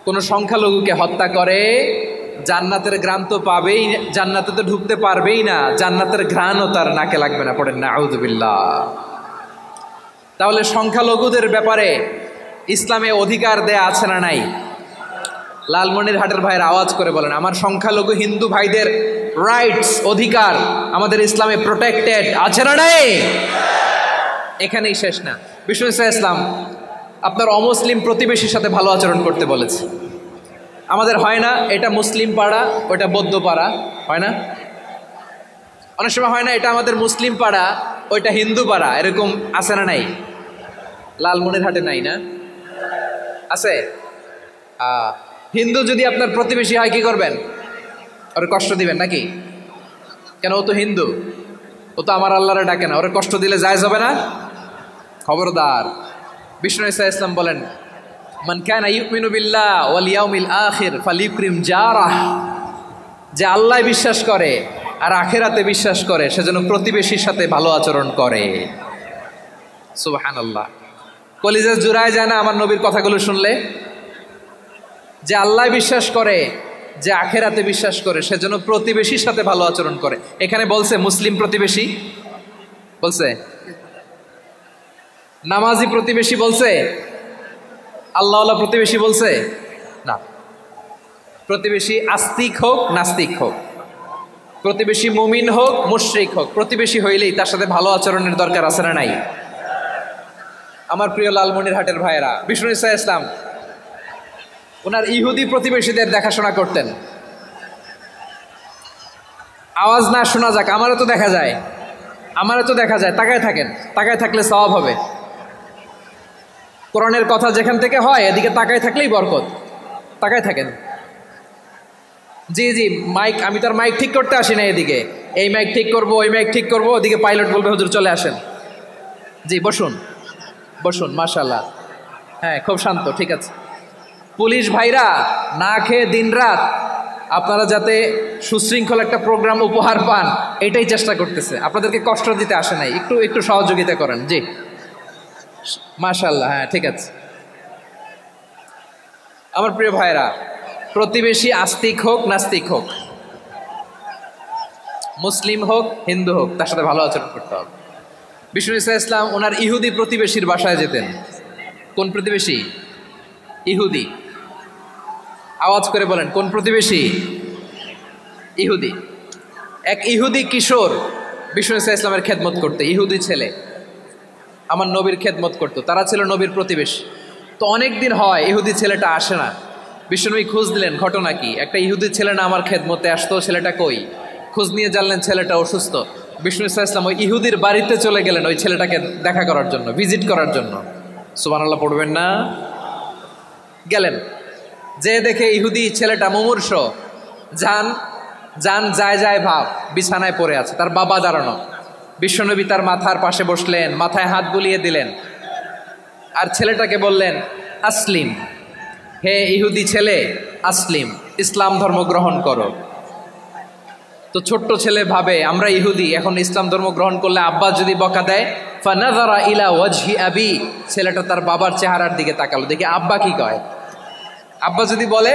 কোনো সংখ্যালঘুকে হত্যা করে, জান্নাতের ঘ্রাণ তো পাবেই, জান্নাতে তো ঢুকতে পারবেই না, জান্নাতের ঘ্রাণও তার নাকে লাগবে না। পড়েন না আউযুবিল্লাহ। তাহলে সংখ্যালঘুদের ব্যাপারে ইসলামে অধিকার দেয়া আছে না নাই? লালমনিরহাটের ভাইয়ের আওয়াজ করে বলেন, আমার সংখ্যালঘু হিন্দু ভাইদের রাইটস, অধিকার আমাদের ইসলামে প্রোটেক্টেড আছে না নাই? এখানেই শেষ না। বিষ্ণু ইসলাম আপনার অমুসলিম প্রতিবেশীর সাথে ভালো আচরণ করতে বলেছে। আমাদের হয় না, এটা মুসলিম পাড়া, ওটা বৌদ্ধ পাড়া, হয় না? অনেক সময় হয় না, এটা আমাদের মুসলিম পাড়া, ওইটা হিন্দু পাড়া, এরকম আছে না নাই? লালমনিরহাটে নাই না? আছে? হিন্দু যদি আপনার প্রতিবেশী হয় কি করবেন? ওর কষ্ট দিবেন নাকি? কেন? ও তো হিন্দু, ও তো আমার আল্লাহরে ডাকে না, ওরে কষ্ট দিলে জায়েজ হবে না? খবরদার। বিষ্ণু ইসলাম বলেন, মান কানা ইউমিনু বিল্লাহ ওয়াল ইয়াউমিল আখির ফালিউকরিম জারাহ। যে আল্লাহ বিশ্বাস করে আর আখিরাতে বিশ্বাস করে, সেজন্য প্রতিবেশীর সাথে ভালো আচরণ করে। সুবহানাল্লাহ। কলিজা জুড়ায় যায় না আমার নবীর কথাগুলো শুনলে? যে আল্লাহ বিশ্বাস করে, যে আখিরাতে বিশ্বাস করে, সেজন্য প্রতিবেশীর সাথে ভালো আচরণ করে। এখানে বলছে মুসলিম প্রতিবেশী বলছে, নামাজি প্রতিবেশী বলছে, আল্লাহওয়ালা প্রতিবেশী বলছে না। প্রতিবেশী আস্তিক হোক নাস্তিক হোক, প্রতিবেশী মুমিন হোক মুশরিক হোক, প্রতিবেশী হইলেই তার সাথে ভালো আচরণের দরকার আছে না নাই? আমার প্রিয় লালমনিরহাটের ভাইয়েরা, বিষ্ণু ইসলাম ওনার ইহুদি প্রতিবেশীদের দেখাশোনা করতেন। আওয়াজ না শোনা যাক, আমারও তো দেখা যায়, আমারও তো দেখা যায়। তাকায় থাকেন, তাকায় থাকলে সওয়াব হবে। কোরআনের কথা যেখান থেকে হয়, এদিকে তাকায় থাকলেই বরকত। তাকায় থাকেন। জি জি, মাইক, আমি তার মাইক ঠিক করতে আসি না এদিকে, এই মাইক ঠিক করব, ওই মাইক ঠিক করব, ওদিকে পাইলট বলবে হুজুর চলে আসেন। জি বসুন, বসুন, মাশাআল্লাহ। হ্যাঁ, খুব শান্ত, ঠিক আছে। পুলিশ ভাইরা না খেয়ে দিনরাত আপনারা যাতে সুশৃঙ্খল একটা প্রোগ্রাম উপহার পান, এটাই চেষ্টা করতেছে। আপনাদেরকে কষ্ট দিতে আসে নাই, একটু একটু সহযোগিতা করেন। জি মাশাআল্লাহ। হ্যাঁ ঠিক আছে। আমার প্রিয় ভাইরা, প্রতিবেশী আস্তিক হোক নাস্তিক হোক, মুসলিম হোক হিন্দু হোক, তার সাথে ভালো আচরণ করতে হবে। বিষ্ণু ইসলাম ওনার ইহুদি প্রতিবেশীর বাসায় যেতেন। কোন প্রতিবেশী? ইহুদি। আওয়াজ করে বলেন, কোন প্রতিবেশী? ইহুদি। এক ইহুদি কিশোর বিষ্ণু ইসলামের খেদমত করতে, ইহুদি ছেলে আমার নবীর খেদমত করতো। তারা ছিল নবীর প্রতিবেশী। তো অনেক দিন হয় ইহুদি ছেলেটা আসে না। বিশ্বনবী খোঁজ দিলেন ঘটনা কি, একটা ইহুদি ছেলে না আমার খেদমতে আসতো, ছেলেটা কই? খোঁজ নিয়ে জানলেন ছেলেটা অসুস্থ। বিষ্ণু ইসলাম ওই ইহুদির বাড়িতে চলে গেলেন ওই ছেলেটাকে দেখা করার জন্য, ভিজিট করার জন্য। সুবহানাল্লাহ পড়বেন না? গেলেন, যে দেখে ইহুদি ছেলেটা মুমূর্ষ, যান যান যায় যায় ভাব, বিছানায় পড়ে আছে, তার বাবা দাঁড়ানো। বিশ্বনবী তার মাথার পাশে বসলেন, মাথায় হাত বুলিয়ে দিলেন, আর ছেলেটাকে বললেন আসলিম, হে ইহুদি ছেলে আসলিম, ইসলাম ধর্ম গ্রহণ করো। তো ছোট্ট ছেলে ভাবে আমরা ইহুদি, এখন ইসলাম ধর্ম গ্রহণ করলে আব্বা যদি বকা দেয়, ফানাযারা ইলা ওয়াজহি আবি, ছেলেটা তার বাবার চেহারার দিকে তাকালো, দেখি আব্বা কি কয়। আব্বা যদি বলে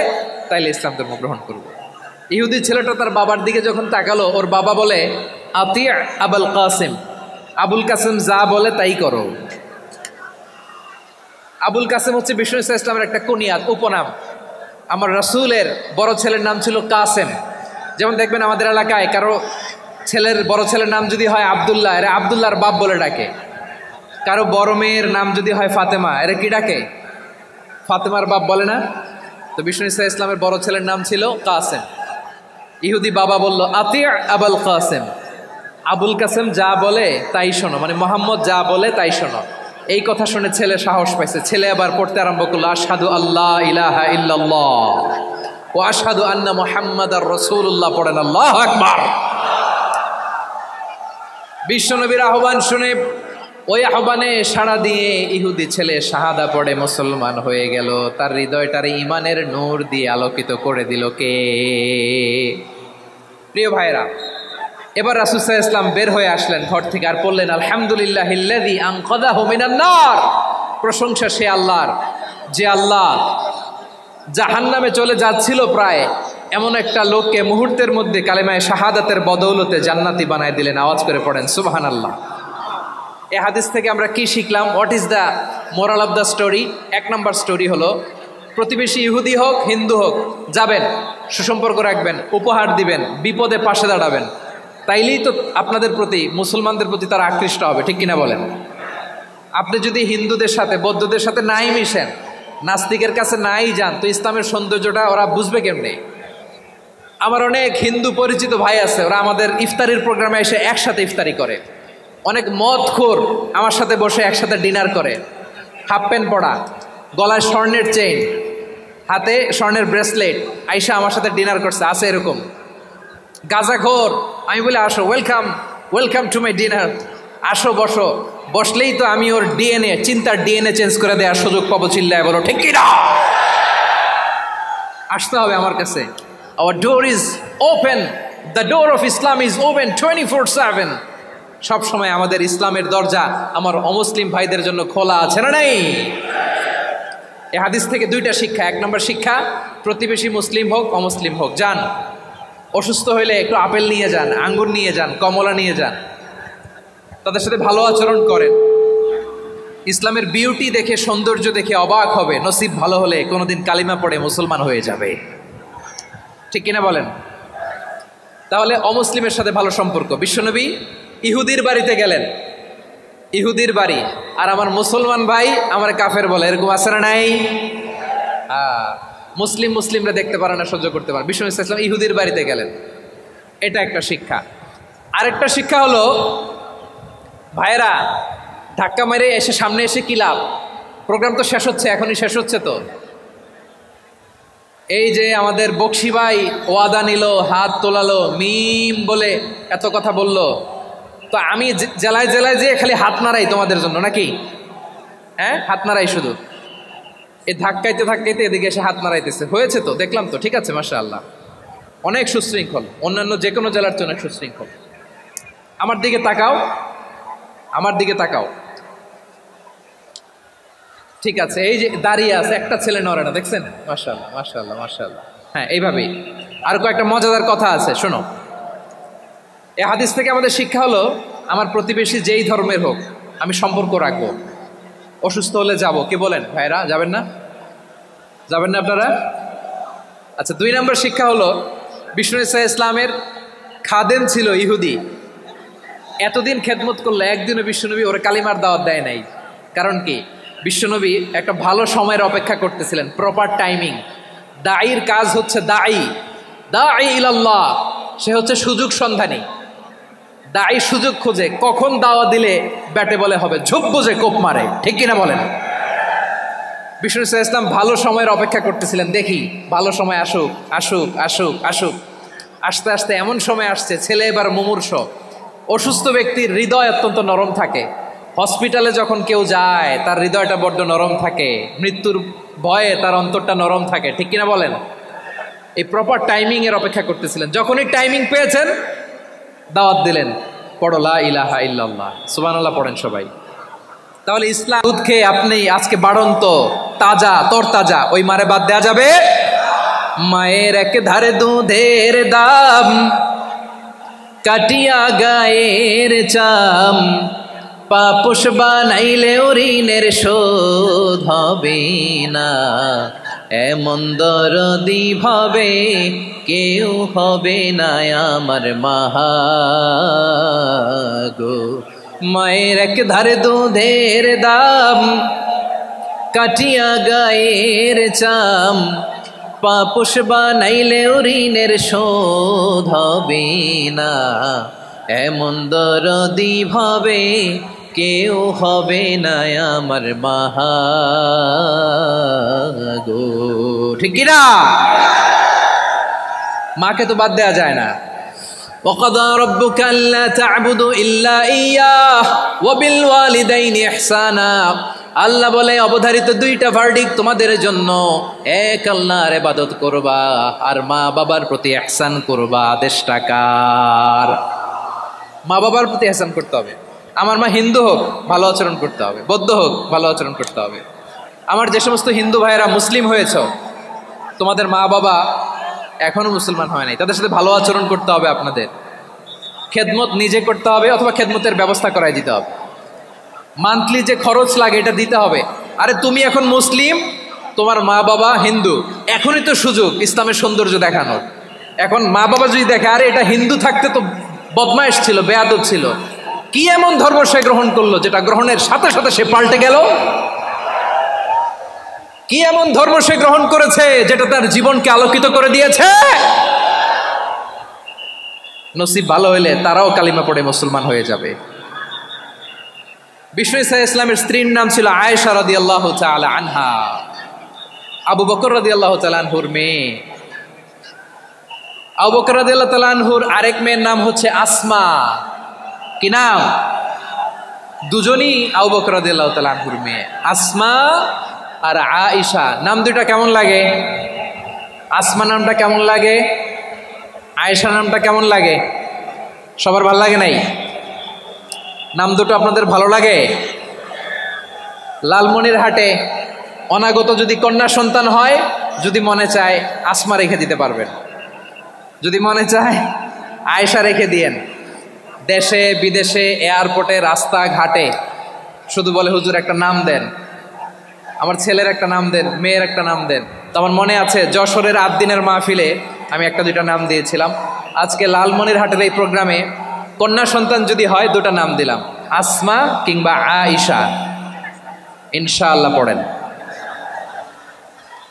তাইলে ইসলাম ধর্ম গ্রহণ করবো। ইহুদি ছেলেটা তার বাবার দিকে যখন তাকালো, ওর বাবা বলে আতি আবুল কাসিম, আবুল কাসিম যা বলে তাই করো। আবুল কাসিম হচ্ছে বিষ্ণু ইসলামের একটা কুনিয়াত, উপনাম। আমার রাসূলের বড় ছেলের নাম ছিল কাসেম। যেমন দেখবেন আমাদের এলাকায় কারো ছেলের বড় ছেলের নাম যদি হয় আবদুল্লাহ, এরা আবদুল্লাহর বাপ বলে ডাকে। কারো বড় মেয়ের নাম যদি হয় ফাতেমা, এরা কি ডাকে? ফাতেমার বাপ বলে না? তো বিষ্ণু ইসলামের বড় ছেলের নাম ছিল কাসেম। ইহুদি বাবা বলল আতি আবুল কাসেম, আবুল কাসেম যা বলে তাই শোনো, মানে মোহাম্মদ যা বলে তাই শোনো। এই কথা শুনে ছেলে সাহস পাইছে, ছেলে আবার পড়তে আরম্ভ করলো আশহাদু আল্লাহ ইলাহা ইল্লাল্লাহ ওয়া আশহাদু আন্না মুহাম্মাদার রাসূলুল্লাহ, পড়েন আল্লাহু আকবার। বিশ্বনবীর আহ্বান শুনে ওই আহ্বানে সাড়া দিয়ে ইহুদি ছেলে শাহাদা পড়ে মুসলমান হয়ে গেল। তার হৃদয়টার ইমানের নূর দিয়ে আলোকিত করে দিল কে? প্রিয় ভাইরা, এবার রাসূল সাল্লাল্লাহু আলাইহি ওয়াসাল্লাম বের হয়ে আসলেন ঘর থেকে, আর বললেন আলহামদুলিল্লাহিল্লাযী আনকাযাহু মিনান নার, প্রশংসা সে আল্লাহর যে আল্লাহ জাহান্নামে চলে যাচ্ছিল প্রায় এমন একটা লোককে মুহূর্তের মধ্যে কালেমায়ে শাহাদাতের বদৌলতে জান্নাতি বানায় দিলেন। আওয়াজ করে পড়েন সুবহানাল্লাহ। এই হাদিস থেকে আমরা কি শিখলাম? What is the moral of the story? এক নম্বর স্টোরি হলো, প্রতিবেশী ইহুদি হোক হিন্দু হোক, যাবেন, সুসম্পর্ক রাখবেন, উপহার দিবেন, বিপদে পাশে দাঁড়াবেন, তাইলেই তো আপনাদের প্রতি, মুসলমানদের প্রতি তারা আকৃষ্ট হবে, ঠিক কিনা বলেন? আপনি যদি হিন্দুদের সাথে বৌদ্ধদের সাথে নাই মিশেন, নাস্তিকের কাছে নাই যান, তো ইসলামের সৌন্দর্যটা ওরা বুঝবে কেমনে? আমার অনেক হিন্দু পরিচিত ভাই আছে, ওরা আমাদের ইফতারির প্রোগ্রামে এসে একসাথে ইফতারি করে। অনেক মদখোর আমার সাথে বসে একসাথে ডিনার করে, হাফ প্যান্ট পরা, গলায় স্বর্ণের চেইন, হাতে স্বর্ণের ব্রেসলেট, আইসা আমার সাথে ডিনার করছে, আছে এরকম। গাঁজাখোর, আমি বলি আসো, welcome welcome to my dinner, আসো বসো, বসলেই তো আমি ওর ডিএনএ, চিন্তার ডিএনএ চেঞ্জ করে দেওয়ার সুযোগ পাবো। চিল্লায় বলো ঠিক কিনা? আসতে হবে আমার কাছে। Hour door is open, the door of Islam is open 24/7। সবসময় আমাদের ইসলামের দরজা আমার অমুসলিম ভাইদের জন্য খোলা আছে না নেই? এই হাদিস থেকে দুইটা শিক্ষা। এক নম্বর শিক্ষা, প্রতিবেশী মুসলিম হোক অমুসলিম হোক, যান, অসুস্থ হইলে একটু আপেল নিয়ে যান, আঙ্গুর নিয়ে যান, কমলা নিয়ে যান, তাদের সাথে ভালো আচরণ করেন। ইসলামের বিউটি দেখে, সৌন্দর্য দেখে অবাক হবে, নসিব ভালো হলে কোনোদিন কালিমা পড়ে মুসলমান হয়ে যাবে, ঠিক কিনা বলেন? তাহলে অমুসলিমের সাথে ভালো সম্পর্ক। বিশ্বনবী ইহুদির বাড়িতে গেলেন, ইহুদির বাড়ি, আর আমার মুসলমান ভাই আমার কাফের বলে, এরকম আছে না নাই? মুসলিমরা দেখতে পারে না, সহ্য করতে পারে। বিশ্বনবী সাল্লাল্লাহু আলাইহি ওয়াসাল্লাম ইহুদির বাড়িতে গেলেন, এটা একটা শিক্ষা। আরেকটা শিক্ষা হলো, ভাইয়েরা ধাক্কা মেরে এসে সামনে এসে কি লাভ? প্রোগ্রাম তো শেষ হচ্ছে, এখনই শেষ হচ্ছে। তো এই যে আমাদের বকশি ভাই ওয়াদা নিল, হাত তোলালো, মিম বলে এত কথা বলল, তো আমি জেলায় জেলায় যে খালি হাত নাড়াই তোমাদের জন্য নাকি? হ্যাঁ, হাত নাড়াই শুধু। এই ধাক্কাইতে ধাক্কাইতে এদিকে এসে হাত নাড়াইতেছে, হয়েছে তো, দেখলাম তো, ঠিক আছে, মাশাআল্লাহ, অনেক সুশৃঙ্খল, অন্যান্য যে কোনো জেলার চেয়ে অনেক সুশৃঙ্খল। আমার দিকে তাকাও, আমার দিকে তাকাও, ঠিক আছে। এই যে দাঁড়িয়ে আছে, একটা ছেলে নড়ে না, দেখছেন? মাশাআল্লাহ মাশাআল্লাহ মাশাআল্লাহ। হ্যাঁ, এইভাবেই। আর কয়েকটা মজাদার কথা আছে, শোনো। এই হাদিস থেকে আমাদের শিক্ষা হলো, আমার প্রতিবেশী যেই ধর্মের হোক আমি সম্পর্ক রাখবো। অসুস্থ হলে যাব, কি বলেন ভাইরা? যাবেন না? যাবেন না আপনারা? আচ্ছা, 2 নম্বর শিক্ষা হলো, বিষ্ণু ইসলামের খাদেম ছিল ইহুদি, এতদিন খেদমত করলে একদিনও বিশ্বনবী ওর কালিমার দাওয়াত দেয় নাই। কারণ কি? বিশ্বনবী একটা ভালো সময়ের অপেক্ষা করতেছিলেন, প্রপার টাইমিং, দাঈর কাজ হচ্ছে দাঈ ইলাল্লাহ, সে হচ্ছে সুযোগ সন্ধানী। দাঈ সুযোগ খোঁজে, কখন দাওয়া দিলে ব্যাটে বলে হবে, ঝোপ বুঝে কোপ মারে, ঠিক কিনা বলেন? বিষ্ণু ইসলাম ভালো সময়ের অপেক্ষা করতেছিলেন, দেখি ভালো সময় আসুক আসুক আসুক আসুক। আস্তে আস্তে এমন সময় আসছে, ছেলে এবার মুমূর্ষ। অসুস্থ ব্যক্তির হৃদয় অত্যন্ত নরম থাকে। হসপিটালে যখন কেউ যায় তার হৃদয়টা বড্ড নরম থাকে, মৃত্যুর ভয়ে তার অন্তরটা নরম থাকে, ঠিক কিনা বলেন? এই প্রপার টাইমিং এর অপেক্ষা করতেছিলেন। যখনই টাইমিং পেয়েছেন দাওয়াত দিলেন, পড়ো লা ইলাহা ইল্লাল্লাহ, সুবহানাল্লাহ পড়েন সবাই। তাহলে ইসলাম দুধ খেয়ে আপনি আজকে বাড়ন্ত তাজা তরতাজা, ওই মারে বাদ দেয়া যাবে? মায়ের এক ধারে দুধের দাম, কাটিয়া গায়ের চাম, পাপোশ বানাইলেও ঋণের শোধ হবে না, এমন দরদি ভাবে কেউ হবে না আমার মাগো। মায়ের এক ধারে দুধের দাম, কাটিয়া গায়ের চাম, পাপোশ বানাইলেও ঋণের শোধ হবে না, এমন দরদি ভাবে কেউ হবে না আমার মাগো, ঠিক কিনা? মাকে তো বাদ দেয়া যায় না। وَقَضَى رَبُّكَ أَلَّا تَعْبُدُوا إِلَّا إِيَّاهُ وَبِالْوَالِدَيْنِ إِحْسَانًا। আল্লাহ বলে অবধারিত দুইটা ভার্ডিক্ট তোমাদের জন্য, এক আল্লাহর ইবাদত করবা আর মা বাবার প্রতি ইহসান করবা। আদেশটা কার? মা বাবার প্রতি ইহসান করতে হবে। আমার মা হিন্দু হোক ভালো আচরণ করতে হবে, বৌদ্ধ হোক ভালো আচরণ করতে হবে। আমার যে সমস্ত হিন্দু ভাইয়েরা মুসলিম হয়েছ, তোমাদের মা বাবা এখনো মুসলমান হয় নাই, তাদের সাথে ভালো আচরণ করতে হবে। আপনাদের খেদমত নিজে করতে হবে অথবা খেদমতের ব্যবস্থা করাই দিতে হবে। মান্থলি যে খরচ লাগে এটা দিতে হবে। আরে তুমি এখন মুসলিম, তোমার মা বাবা হিন্দু, এখনই তো সুযোগ ইসলামের সৌন্দর্য দেখানোর। এখন মা বাবা যদি দেখে আরে এটা হিন্দু থাকতে তো বদমাইশ ছিল, বেয়াদব ছিল, কি এমন ধর্ম সে গ্রহণ করলো যেটা গ্রহণের সাথে সাথে সে পাল্টে গেল? কি এমন ধর্ম সে গ্রহণ করেছে যেটা তার জীবনকে আলোকিত করে দিয়েছে? নসিব ভালো হইলে তারাও কালিমা পড়ে মুসলমান হয়ে যাবে। বিষ্ণু ঈসা ইসলামের স্ত্রীর নাম ছিল আয়েশা রাদিয়াল্লাহু তাআলা আনহা, আবু বকর রাদিয়াল্লাহু তাআলা আনহুর মেয়ে। আবু বকর রাদিয়াল্লাহু তাআলা আনহুর আরেক মেয়ের নাম হচ্ছে আসমা। কি নাম? দুজনই আবু বকর রাদিয়াল্লাহু তাআলা আনহুর মেয়ে, আসমা আর আয়েশা। নাম দুইটা কেমন লাগে? আসমা নামটা কেমন লাগে? আয়েশা নামটা কেমন লাগে? সবার ভালো লাগে নাই? নাম দুটো আপনাদের ভালো লাগে? লালমনিরহাটে অনাগত যদি কন্যা সন্তান হয়, যদি মনে চায় আসমা রেখে দিতে পারবেন, যদি মনে চায় আয়েশা রেখে দিয়েন। দেশে বিদেশে এয়ারপোর্টে রাস্তাঘাটে শুধু বলে হুজুর একটা নাম দেন, আমার ছেলের একটা নাম দেন, মেয়ের একটা নাম দেন। তো আমার মনে আছে যশোরের 8 দিনের মাহফিলে আমি একটা দুইটা নাম দিয়েছিলাম। আজকে লালমনিরহাটের এই প্রোগ্রামে কন্যা সন্তান যদি হয় দুটা নাম দিলাম, আসমা কিংবা আয়েশা। ইনশাআল্লাহ পড়েন।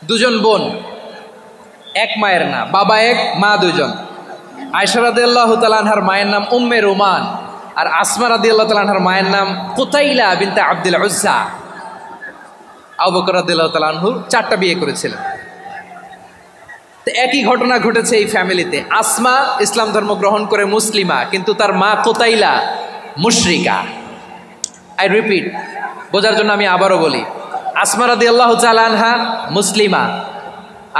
দুজন বোন, এক মায়ের না, বাবা এক মা দুজন। আয়েশা রাদিয়াল্লাহু তাআলা আনহার মায়ের নাম উম্মে রুমান, আর আসমা রাদিয়াল্লাহু তাআলা আনহার মায়ের নাম কুতাইলা বিনতে আব্দুল উজ্জা। আবু বকর রাদিয়াল্লাহু তাআলা আনহু 4টা বিয়ে করেছিলেন। তো একই ঘটনা ঘটেছে এই ফ্যামিলিতে। আসমা ইসলাম ধর্ম গ্রহণ করে মুসলিমা, কিন্তু তার মা কোতাইলা মুশরিকা। আই রিপিট, বোঝার জন্য আমি আবারও বলি, আসমা রাদিয়াল্লাহু তাআলা আনহা মুসলিমা,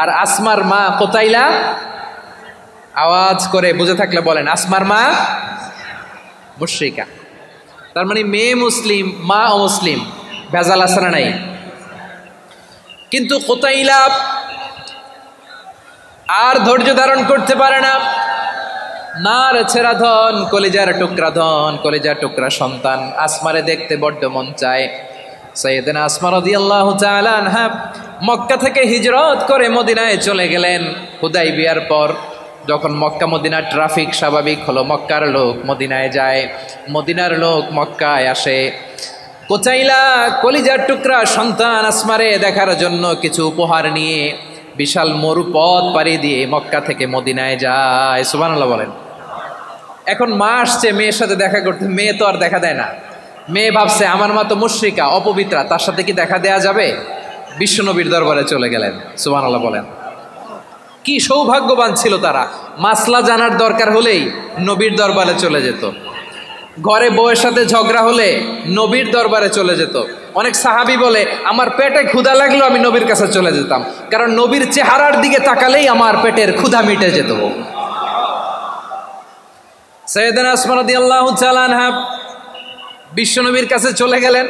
আর আসমার মা কোতাইলা। আওয়াজ করে বুঝে থাকলে বলেন, আসমার মা মুশরিকা। তার মানে মেয়ে মুসলিম, মা অমুসলিম, ভেজাল আছে না নাই? কিন্তু কোতাইলা আর ধৈর্য ধারণ করতে পারে না। নার ছেঁড়া ধন, কলিজার টুকরা ধন, কলিজার টুকরা সন্তান আসমারে দেখতে বড্ড মন চায়। সাইয়েদনা আসমা রাদিয়াল্লাহু তাআলা আনহা মক্কা থেকে হিজরত করে মদিনায় চলে গেলেন হুদাইবিয়ার পর। যখন মক্কা মদিনার ট্রাফিক স্বাভাবিক হলো, মক্কার লোক মদিনায় যায়, মদিনার লোক মক্কায় আসে। কোচাইলা কলিজার টুকরা সন্তান আসমারে দেখার জন্য কিছু উপহার নিয়ে বিশাল মরু পথ পাড়ি দিয়ে মক্কা থেকে মদিনায় যায়। সুবহানাল্লাহ বলেন। এখন মা আসছে মেয়ের সাথে দেখা করতে, মেয়ে তো আর দেখা দেয় না। মেয়ে ভাবছে আমার মা তো মুশরিকা, অপবিত্রা, তার সাথে কি দেখা দেয়া যাবে? বিশ্বনবীর দরবারে চলে গেলেন। সুবহানাল্লাহ বলেন। কি সৌভাগ্যবান ছিল তারা, মাসলা জানার দরকার হলেই নবীর দরবারে চলে যেত। ঘরে বউয়ের সাথে ঝগড়া হলে নবীর দরবারে চলে যেত। অনেক সাহাবী বলে আমার পেটে ক্ষুধা লাগলো আমি নবীর কাছে চলে যেতাম, কারণ নবীর চেহারার দিকে তাকালেই আমার পেটের ক্ষুধা মিটে যেত। সাইয়েদানা আসমা রাদিয়াল্লাহু তাআলা আনহা বিশ্বনবীর কাছে চলে গেলেন,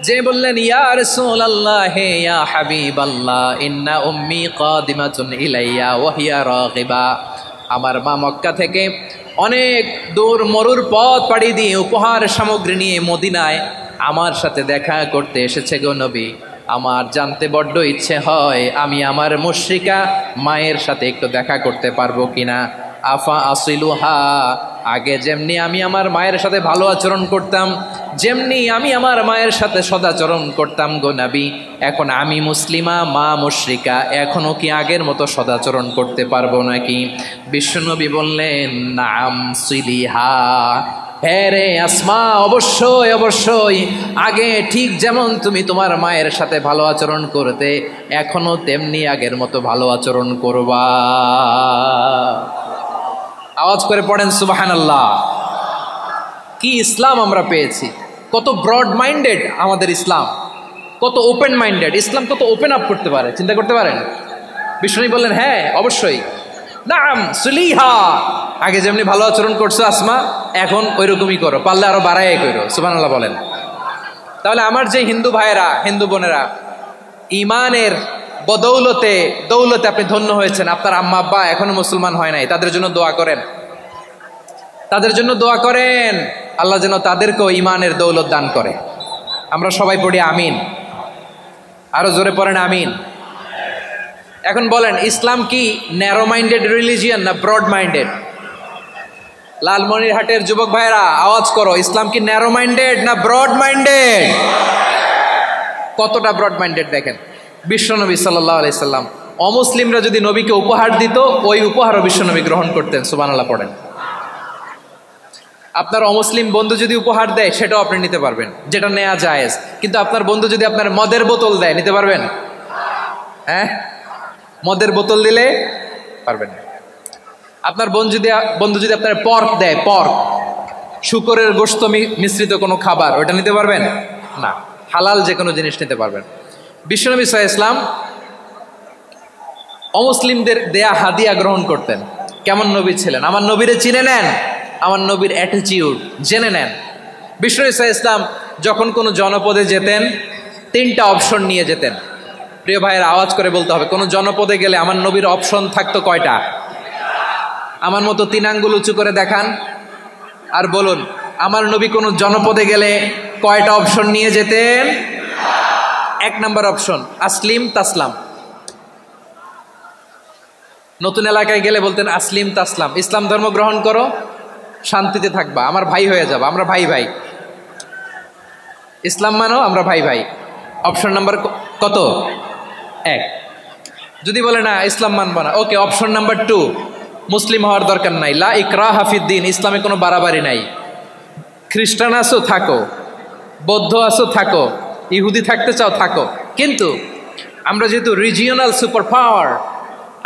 যে বললেন ইয়া রাসূলুল্লাহ ইয়া হাবিবাল্লাহ ইন্না উম্মি কাদিমাতুন ইলাইয়া ওয়া হিয়া রাগিবা। আমার মা মক্কা থেকে অনেক দূর মরুর পথ পাড়ি দিয়ে উপহার সামগ্রী নিয়ে মদিনায় আমার সাথে দেখা করতে এসেছে গো নবী। আমার জানতে বড্ড ইচ্ছে হয় আমি আমার মুশরিকা মায়ের সাথে একটু দেখা করতে পারবো কিনা। আফা আসিলুহা, আগে যেমনি আমি আমার মায়ের সাথে ভালো আচরণ করতাম, যেমনি আমি আমার মায়ের সাথে সদাচরণ করতাম গো নবী, এখন আমি মুসলিমা মা মুশরিকা, এখনো কি আগের মতো সদাচরণ করতে পারবো নাকি? বিশ্বনবী বললেন নাম সিলিহা, হ্যাঁ রে আসমা, অবশ্যই অবশ্যই, আগে ঠিক যেমন তুমি তোমার মায়ের সাথে ভালো আচরণ করতে এখনো তেমনি আগের মতো ভালো আচরণ করবা। আওয়াজ করে পড়েন সুবহানাল্লাহ। কি ইসলাম আমরা পেয়েছি, কত ব্রড মাইন্ডেড আমাদের ইসলাম, কত ওপেন মাইন্ডেড ইসলাম, কত ওপেন আপ করতে পারে, চিন্তা করতে পারেন। বিষ্ণু বললেন হ্যাঁ অবশ্যই, নাম সুলিহা, আগে যেমনি ভালো আচরণ করছো আসমা এখন ওইরকমই করো, পারলে আরো বাড়াই করো। সুবহানাল্লাহ বলেন। তাহলে আমার যে হিন্দু ভাইয়েরা হিন্দু বোনেরা ইমানের বদৌলতে দৌলতে আপনি ধন্য হয়েছেন, আপনার আম্মা আব্বা এখনো মুসলমান হয় নাই, তাদের জন্য দোয়া করেন, তাদের জন্য দোয়া করেন, আল্লাহ যেন তাদেরকেও ইমানের দৌলত দান করে। আমরা সবাই পড়ি আমিন, আরো জোরে পড়েন আমিন। এখন বলেন ইসলাম কি ন্যারো মাইন্ডেড রিলিজিয়ান না ব্রড মাইন্ডেড? লালমনিরহাটের যুবক ভাইরা আওয়াজ করো, ইসলাম কি ন্যারো মাইন্ডেড না ব্রড মাইন্ডেড? কতটা ব্রড মাইন্ডেড দেখেন। বিশ্বনবী সাল্লাল্লাহু আলাইহি সাল্লাম অমুসলিমরা যদি নবীকে উপহার দিত ওই উপহারও বিশ্বনবী গ্রহণ করতেন। সুবহানাল্লাহ পড়েন। আপনার অমুসলিম বন্ধু যদি উপহার দেয় সেটাও আপনি নিতে পারবেন, যেটা নেওয়া জায়েজ। কিন্তু আপনার বন্ধু যদি আপনার মদের বোতল দেয় নিতে পারবেন? হ্যাঁ, মদের বোতল দিলে পারবেন না। আপনার বন্ধু যদি আপনার পর্ক দেয়, পর্ক শূকরের গোশত মিশ্রিত কোনো খাবার, ওটা নিতে পারবেন না। হালাল যে কোনো জিনিস নিতে পারবেন। বিশ্বনবী সাল্লাল্লাহু আলাইহি ওয়াসাল্লাম অমুসলিমদের দেয়া হাদিয়া গ্রহণ করতেন। কেমন নবী ছিলেন, আমার নবীরে চিনে নেন, আমার নবীর অ্যাটিটিউড জেনে নেন। বিশ্বনবী সাল্লাল্লাহু আলাইহি ওয়াসাল্লাম যখন কোনো জনপদে যেতেন 3টা অপশন নিয়ে যেতেন। প্রিয় ভাইয়ের আওয়াজ করে বলতে হবে, কোনো জনপদে গেলে আমার নবীর অপশন থাকতো কয়টা? আমার মতো 3 আঙ্গুল উঁচু করে দেখান আর বলুন আমার নবী কোনো জনপদে গেলে কয়টা অপশন নিয়ে যেতেন? 1 নাম্বার অপশন আসলিম তাসলাম। নতুন এলাকায় গেলে বলতেন আসলিম তাসলাম, ইসলাম ধর্ম গ্রহণ করো, শান্তিতে থাকবা, আমার ভাই হয়ে যাবা, আমরা ভাই ভাই, ইসলাম মানো, আমরা ভাই ভাই। অপশন নাম্বার কত? 1। যদি বলে না ইসলাম মানবা না, ওকে, অপশন নাম্বার 2, মুসলিম হওয়ার দরকার নাই, লা ইকরাহা ফিদ্দিন, ইসলামে কোনো বাড়াবাড়ি নাই। খ্রিস্টান আসো থাকো, বৌদ্ধ আসো থাকো, ইহুদি থাকতে চাও থাকো, কিন্তু আমরা যেহেতু রিজিওনাল সুপার পাওয়ার,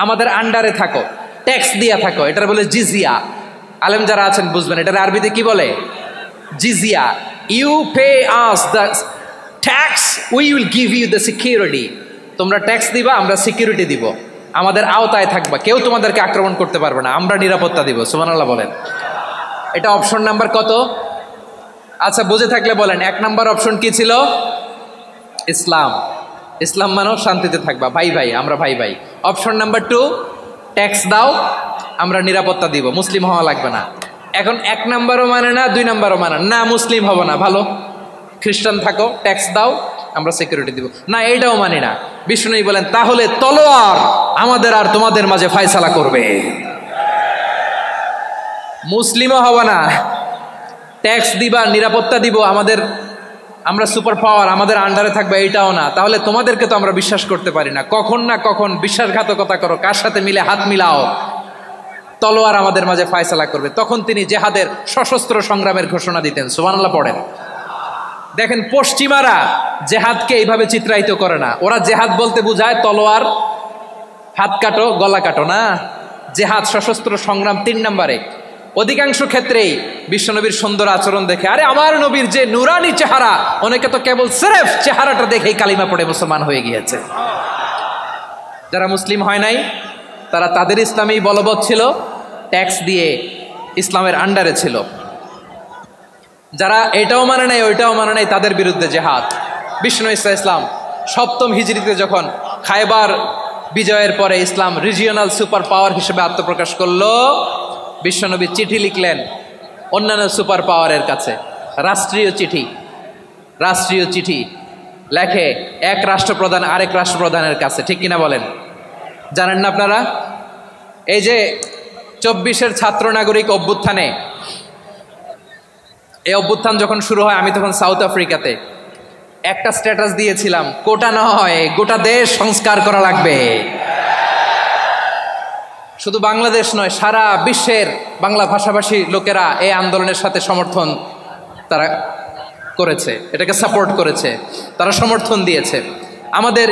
আমাদের আন্ডারে থাকো, ট্যাক্স দিয়া থাকো, এটার বলে জিজিয়া। আলেম যারা আছেন বুঝবেন এটার আরবিতে কি বলে, জিজিয়া। You pay us the tax, we will give you the security. তোমরা ট্যাক্স দিবা, আমরা সিকিউরিটি দিব, আমাদের আওতায় থাকবা, কেউ তোমাদেরকে আক্রমণ করতে পারবে না, আমরা নিরাপত্তা দিব। সুবহানাল্লাহ বলেন। এটা অপশন নাম্বার কত? আচ্ছা বুঝে থাকলে বলেন 1 নাম্বার অপশন কি ছিল? ইসলাম। ইসলাম মানো, শান্তিতে থাকবা, ভাই ভাই, আমরা ভাই ভাই। অপশন নাম্বার 2, ট্যাক্স দাও, আমরা নিরাপত্তা দিব, মুসলিম হওয়া লাগবে না। এখন 1 নাম্বারও মানে না, 2 নাম্বারও মানে না, মুসলিম হবো না, ভালো, খ্রিস্টান থাকো, ট্যাক্স দাও, আমরা সিকিউরিটি দিব না, এইটাও মানি না। বিষ্ণু বলেন তাহলে তলোয়ার আমাদের আর তোমাদের মাঝে ফয়সালা করবে, মুসলিমও হব না, ট্যাক্স দিবা, নিরাপত্তা দিব, আমরা সুপার পাওয়ার, আমাদের আন্ডারে থাকবে এইটাও না, তাহলে তোমাদেরকে তো আমরা বিশ্বাস করতে পারি না, কখন না কখন বিশ্বাসঘাতকতা করো, কার সাথে মিলে হাত মিলাও, তলোয়ার আমাদের মাঝে ফায়সালা করবে। তখন তিনি জেহাদের সশস্ত্র সংগ্রামের ঘোষণা দিতেন। সুবহানাল্লাহ পড়েন। দেখেন পশ্চিমারা জেহাদকে এইভাবে চিত্রায়িত করে না। ওরা জেহাদ বলতে বুঝায় তলোয়ার, হাত কাটো গলা কাটো না। জেহাদ সশস্ত্র সংগ্রাম 3 নম্বরে। অধিকাংশ ক্ষেত্রেই বিশ্বনবীর সুন্দর আচরণ দেখে, আরে আমার নবীর যে নুরানি চেহারা, অনেকে তো কেবল সিরেফ চেহারাটা দেখেই কালিমা পড়ে মুসলমান হয়ে গিয়েছে। যারা মুসলিম হয় নাই তারা তাদের ইসলামেই বলবৎ ছিল, ট্যাক্স দিয়ে ইসলামের আন্ডারে ছিল। যারা এটাও মানে নাই ওইটাও মানে নাই, তাদের বিরুদ্ধে জেহাদ। বিষ্ণু ইসলাম 7ম হিজরিতে যখন খায়বার বিজয়ের পরে ইসলাম রিজিওনাল সুপার পাওয়ার হিসেবে আত্মপ্রকাশ করলো, বিশ্বনবী চিঠি লিখলেন অন্যান্য সুপার পাওয়ারের কাছে, রাষ্ট্রীয় চিঠি লেখে এক রাষ্ট্রপ্রধান আরেক রাষ্ট্রপ্রধানের কাছে। ঠিক কিনা বলেন? জানেন না আপনারা? এই যে 24-এর ছাত্র নাগরিক অভ্যুত্থানে, এই অভ্যুত্থান যখন শুরু হয়, আমি তখন সাউথ আফ্রিকাতে, একটা স্ট্যাটাস দিয়েছিলাম, কোটা নয় গোটা দেশ সংস্কার করা লাগবে। শুধু বাংলাদেশ নয়, সারা বিশ্বের বাংলা ভাষাভাষী লোকেরা এই আন্দোলনের সাথে সমর্থন তারা করেছে, এটাকে সাপোর্ট করেছে, তারা সমর্থন দিয়েছে। আমাদের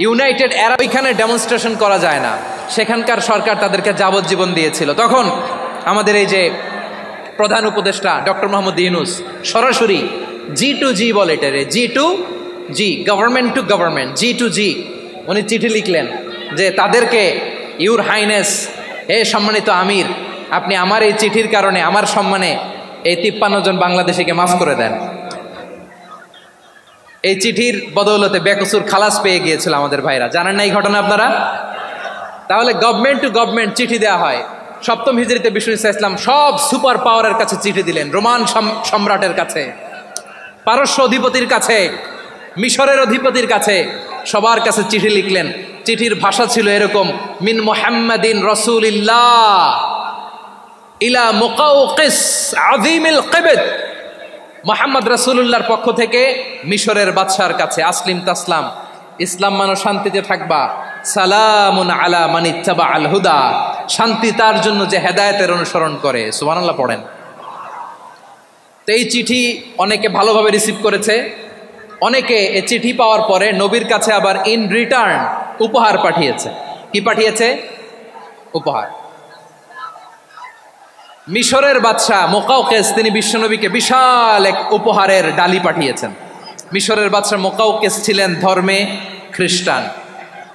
ইউনাইটেড আরব এখানে ডেমনস্ট্রেশন করা যায় না, সেখানকার সরকার তাদেরকে যাবজ্জীবন দিয়েছিল। তখন আমাদের এই যে প্রধান উপদেষ্টা ডক্টর মোহাম্মদ ইউনূস সরাসরি G2G বলে, এটারে G2G, government to government, G2G, উনি চিঠি লিখলেন যে তাদেরকে, ইউর হাইনেস, হে সম্মানিত আমির, আপনি আমার এই চিঠির কারণে আমার সম্মানে এই 53 জন বাংলাদেশিকে মাফ করে দেন। এই চিঠির বদৌলতে বেকসুর খালাস পেয়ে গিয়েছিল আমাদের ভাইরা। জানেন না এই ঘটনা আপনারা? তাহলে গভর্নমেন্ট টু গভর্নমেন্ট চিঠি দেওয়া হয়। 7ম হিজরিতে বিষ্ণু ইসলাম সব সুপার পাওয়ারের কাছে চিঠি দিলেন, রোমান সম্রাটের কাছে, পারস্য অধিপতির কাছে, মিশরের অধিপতির কাছে, সবার কাছে চিঠি লিখলেন। চিঠির ভাষা ছিল এরকম, মিন মুহাম্মাদিন রাসূলিল্লাহ ইলা মুকাউকিস আযীমিল কিবত, মুহাম্মদ রাসূলুল্লাহর পক্ষ থেকে মিশরের বাদশার কাছে, আসলিম তাসলাম, ইসলাম মানো শান্তিতে থাকবা, সালামুন আলা মান ইত্তাবা আল হুদা, শান্তি তার জন্য যে হেদায়েতের অনুসরণ করে। সুবহানাল্লাহ পড়েন। তো এই চিঠি অনেকে ভালোভাবে রিসিভ করেছে, অনেকে এই চিঠি পাওয়ার পরে নবীর কাছে আবার ইন রিটার্ন উপহার পাঠিয়েছে। কি পাঠিয়েছে? উপহার। মিশরের বাদশাহ মুকাউকিস তিনি বিশ্বনবীকে বিশাল এক উপহারের ডালি পাঠিয়েছেন। মিশরের বাদশাহ মুকাউকিস ছিলেন ধর্মে খ্রিস্টান।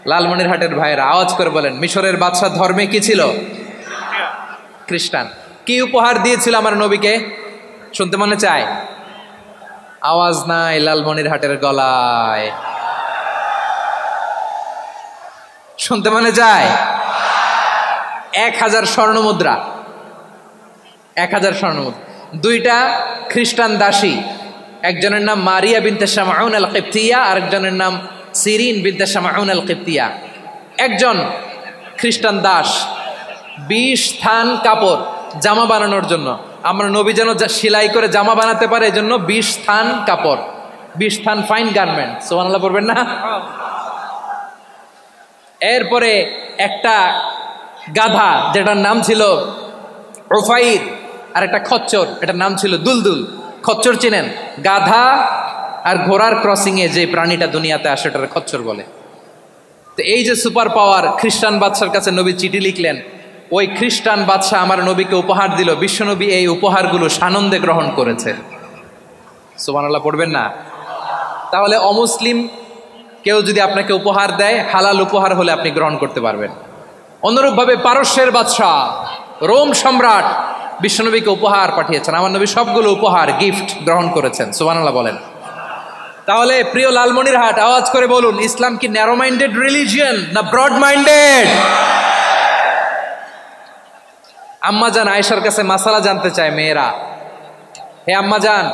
লালমনিরহাটের ভাইয়েরা আওয়াজ করে বলেন, মিশরের বাদশাহ ধর্মে কি ছিল? খ্রিস্টান। কি উপহার দিয়েছিল আমার নবীকে? শুনতে মনে চায়? আওয়াজ নাই লালমনিরহাটের গলায়, শুনতে মনে যায়? 1000 স্বর্ণমুদ্রা, 1000 স্বর্ণমুদ্রা। 2টা খ্রিস্টান দাসী, একজনের নাম মারিয়া বিনতে শামাউন আল কিবতিয়া, আরেকজনের নাম সিরিন বিনতে শামাউন আল কিবতিয়া। একজন খ্রিস্টান দাস 20 থান কাপড় জামা বানানোর জন্য, আমরা নবী যেন সেলাই করে জামা বানাতে পারে এই জন্য 20 থান কাপড়, 20 থান ফাইন গার্মেন্ট। সুবহানাল্লাহ পড়বেন না? এরপরে একটা গাধা যেটার নাম ছিল উফাইর, আর একটা খচ্চর, এটার নাম ছিল দুলদুল। খচ্চর চিনেন? গাধা আর ঘোড়ার ক্রসিং এ যে প্রাণীটা দুনিয়াতে আসে ওটার খচ্চর বলে। তো এই যে সুপার পাওয়ার খ্রিস্টান বাদশার কাছে নবী চিঠি লিখলেন, ওই খ্রিস্টান বাদশাহ আমার নবীকে উপহার দিল। বিশ্বনবী এই উপহারগুলো সানন্দে গ্রহণ করেছে। সুবহানাল্লাহ পড়বেন না? তাহলে অমুসলিম কেউ যদি আপনাকে উপহার দেয়, হালাল উপহার হলে আপনি গ্রহণ করতে পারবেন। অনুরূপভাবে পারস্যের বাদশাহ, রোম সম্রাট বিশ্বনবীকে উপহার পাঠিয়েছেন। আমার নবী সবগুলো উপহার, গিফট গ্রহণ করেছেন। সুবহানাল্লাহ বলেন। তাহলে প্রিয় লালমনিরহাট, আওয়াজ করে বলুন, ইসলাম কি ন্যারো মাইন্ডেড রিলিজিয়ন না ব্রড মাইন্ডেড? আম্মাজান আয়েশার কাছে মাসালা জানতে চায় মেয়েরা, হে আম্মাজান,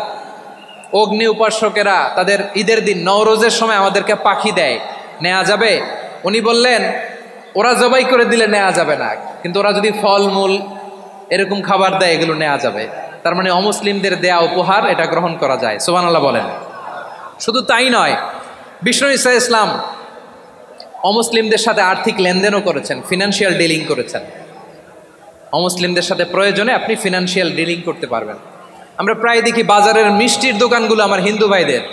অগ্নি উপাসকেরা তাদের ঈদের দিন নওরোজের সময় আমাদেরকে পাখি দেয়, নেওয়া যাবে? উনি বললেন, ওরা জবাই করে দিলে নেওয়া যাবে না, কিন্তু ওরা যদি ফলমূল এরকম খাবার দেয় এগুলো নেওয়া যাবে। তার মানে অমুসলিমদের দেয়া উপহার এটা গ্রহণ করা যায়। সুবহানাল্লাহ বলেন। শুধু তাই নয়, বিষ্ণু ঈসা ইসলাম অমুসলিমদের সাথে আর্থিক লেনদেনও করেছেন, ফিনান্সিয়াল ডিলিং করেছেন। অমুসলিমদের সাথে প্রয়োজনে আপনি ফিনান্সিয়াল ডিলিং করতে পারবেন। আমরা প্রায় দেখি বাজারের মিষ্টির দোকানগুলো আমার হিন্দু ভাইদের।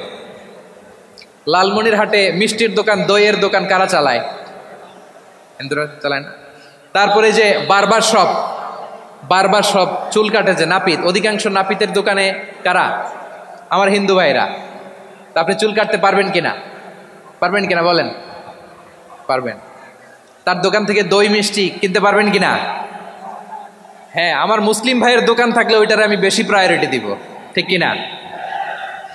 লালমনিরহাটে মিষ্টির দোকান, দইয়ের দোকান কারা চালায়? হিন্দুরা চালায় না। তারপরে যে বারবার শপ, চুল কাটে যে নাপিত, অধিকাংশ নাপিতের দোকানে কারা? আমার হিন্দু ভাইরা। তা আপনি চুল কাটতে পারবেন কিনা বলেন? পারবেন। তার দোকান থেকে দই মিষ্টি কিনতে পারবেন কিনা? হ্যাঁ, আমার মুসলিম ভাইয়ের দোকান থাকলে ওইটারে আমি বেশি প্রায়োরিটি দিব, ঠিক কিনা?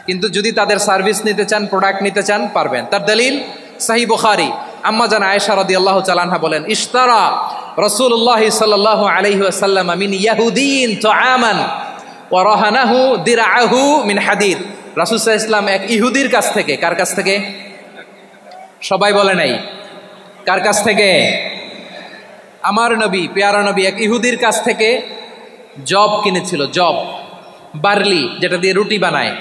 কিন্তু যদি তাদের সার্ভিস নিতে চান, প্রোডাক্ট নিতে চান, পারবেন। তার দলিল সহিহ বুখারী, আম্মা জান আয়েশা রাদিয়াল্লাহু তাআলা আনহা বলেন, ইশতারা রাসূলুল্লাহ সাল্লাল্লাহু আলাইহি ওয়াসাল্লাম মিন ইয়াহুদিয়িন তুআমান ওয়া রাহানাহু দিরআহু মিন হাদিদ। রাসূল সাল্লাল্লাহু আলাইহি ওয়াসাল্লাম এক ইহুদির কাছ থেকে, কার কাছ থেকে? সবাই বলে নাই কার কাছ থেকে? আমার নবী, পেয়ারা নবী এক ইহুদির কাছ থেকে জব কিনেছিল। জব, বার্লি, যেটা দিয়ে রুটি বানায়।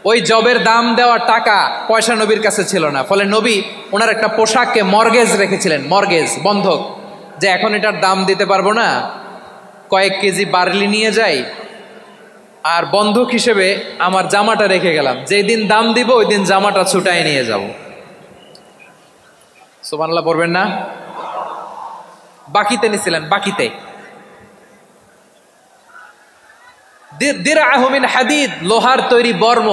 ওই জবের দাম দেওয়া টাকা পয়সা নবীর কাছে ছিল না। ফলে নবী ওনার একটা পোশাককে মর্গেজ রেখেছিলেন, মর্গেজ, বন্ধক, যে এখন এটার দাম দিতে পারবো না, কয়েক কেজি বার্লি নিয়ে যাই আর বন্ধক হিসেবে আমার জামাটা রেখে গেলাম, যেই দিন দাম দিব ওই দিন জামাটা ছুটায় নিয়ে যাব। সুবহানাল্লাহ পড়বেন না? বাকিতে নিছিলেন, বাকিতে। দিরআহু মিন হাদিদ, লোহার তৈরি বর্ম,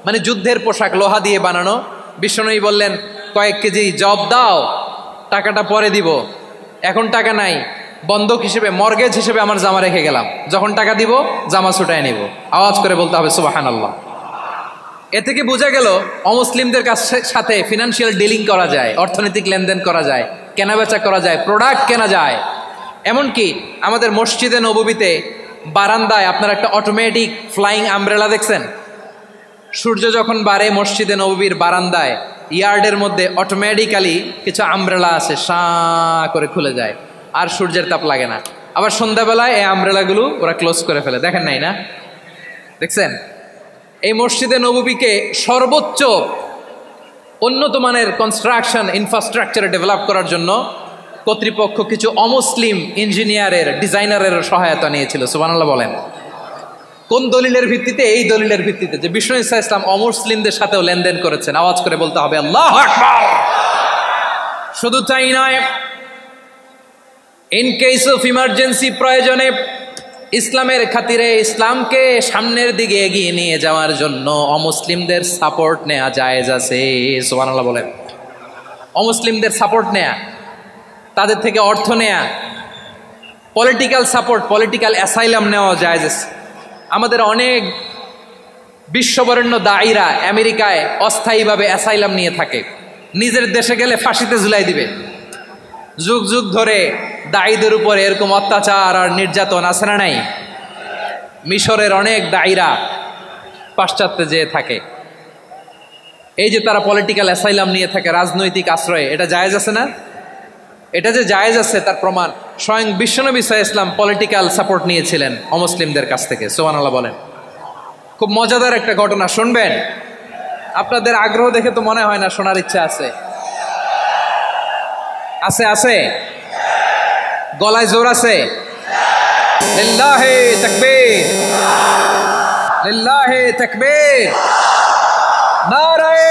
মানে যুদ্ধের পোশাক, লোহা দিয়ে বানানো। বিষ্ণুনবী বললেন, কয়েক কেজি জব দাও, টাকাটা পরে দিব, এখন টাকা নাই, বন্ধক হিসেবে, মর্গেজ হিসেবে আমার জামা রেখে গেলাম, যখন টাকা দিব জামা ছুটায় নিব। আওয়াজ করে বলতে হবে সুবহানাল্লাহ। এ থেকে বোঝা গেল অমুসলিমদের সাথে ফিনান্সিয়াল ডিলিং করা যায়, অর্থনৈতিক লেনদেন করা যায়, কেনাবেচা করা যায়, প্রোডাক্ট কেনা যায়। এমনকি আমাদের মসজিদে নববীতে বারান্দায় আপনার একটা অটোমেটিক ফ্লাইং আমব্রেলা দেখছেন? সূর্য যখন বাড়ে মসজিদে নববীর বারান্দায় ইয়ার্ডের মধ্যে অটোমেটিক্যালি কিছু আমব্রেলা আছে, সাঁ করে খুলে যায়, আর সূর্যের তাপ লাগে না। আবার সন্ধ্যাবেলায় এই আমব্রেলাগুলো ওরা ক্লোজ করে ফেলে, দেখেন নাই না? দেখছেন? এই মসজিদে নববীকে সর্বোচ্চ উন্নত মানের কনস্ট্রাকশন ইনফ্রাস্ট্রাকচারে ডেভেলপ করার জন্য কর্তৃপক্ষ কিছু অমুসলিম ইঞ্জিনিয়ারের, ডিজাইনারের সহায়তা নিয়েছিল। সুবহানাল্লাহ বলেন। কোন দলিলের ভিত্তিতে? এই দলিলের ভিত্তিতে যে বিষ্ণু ঈসা ইসলাম অমুসলিমদের সাথেও লেনদেন করেছেন। আওয়াজ করে বলতে হবে আল্লাহু আকবার। শুধু তাই নয়, ইন কেস অফ ইমার্জেন্সি, প্রয়োজনে ইসলামের খাতিরে, ইসলামকে সামনের দিকে এগিয়ে নিয়ে যাওয়ার জন্য অমুসলিমদের সাপোর্ট নেওয়া জায়েজ আছে। সুবহানাল্লাহ বলেন। অমুসলিমদের সাপোর্ট নেয়া, তাদের থেকে অর্থ নেয়া, পলিটিক্যাল সাপোর্ট, পলিটিক্যাল অ্যাসাইলাম নেওয়া জায়েজ আছে। আমাদের অনেক বিশ্ববরেণ্য দায়ীরা আমেরিকায় অস্থায়ীভাবে অ্যাসাইলাম নিয়ে থাকে, নিজের দেশে গেলে ফাঁসিতে ঝুলাই দিবে। যুগ যুগ ধরে দায়ীদের উপরে এরকম অত্যাচার আর নির্যাতন আছে না নাই? মিশরের অনেক দায়ীরা পাশ্চাত্যে যেয়ে থাকে, এই যে তারা পলিটিক্যাল অ্যাসাইলাম নিয়ে থাকে, রাজনৈতিক আশ্রয়ে, এটা জায়েজ আছে না? এটা যে জায়েজ আছে তার প্রমাণ স্বয়ং বিশ্বনবী সাল্লাল্লাহু আলাইহি ওয়াসাল্লাম পলিটিক্যাল সাপোর্ট নিয়েছিলেন অমুসলিমদের কাছ থেকে। সুবহানাল্লাহ বলেন। খুব মজাদার একটা ঘটনা শুনবেন। আপনাদের আগ্রহ দেখে তো মনে হয় না শোনার ইচ্ছা আছে। আছে আছে, গলায় জোর আছে। লিল্লাহি তাকবীর, লিল্লাহি তাকবীর, নারায়ে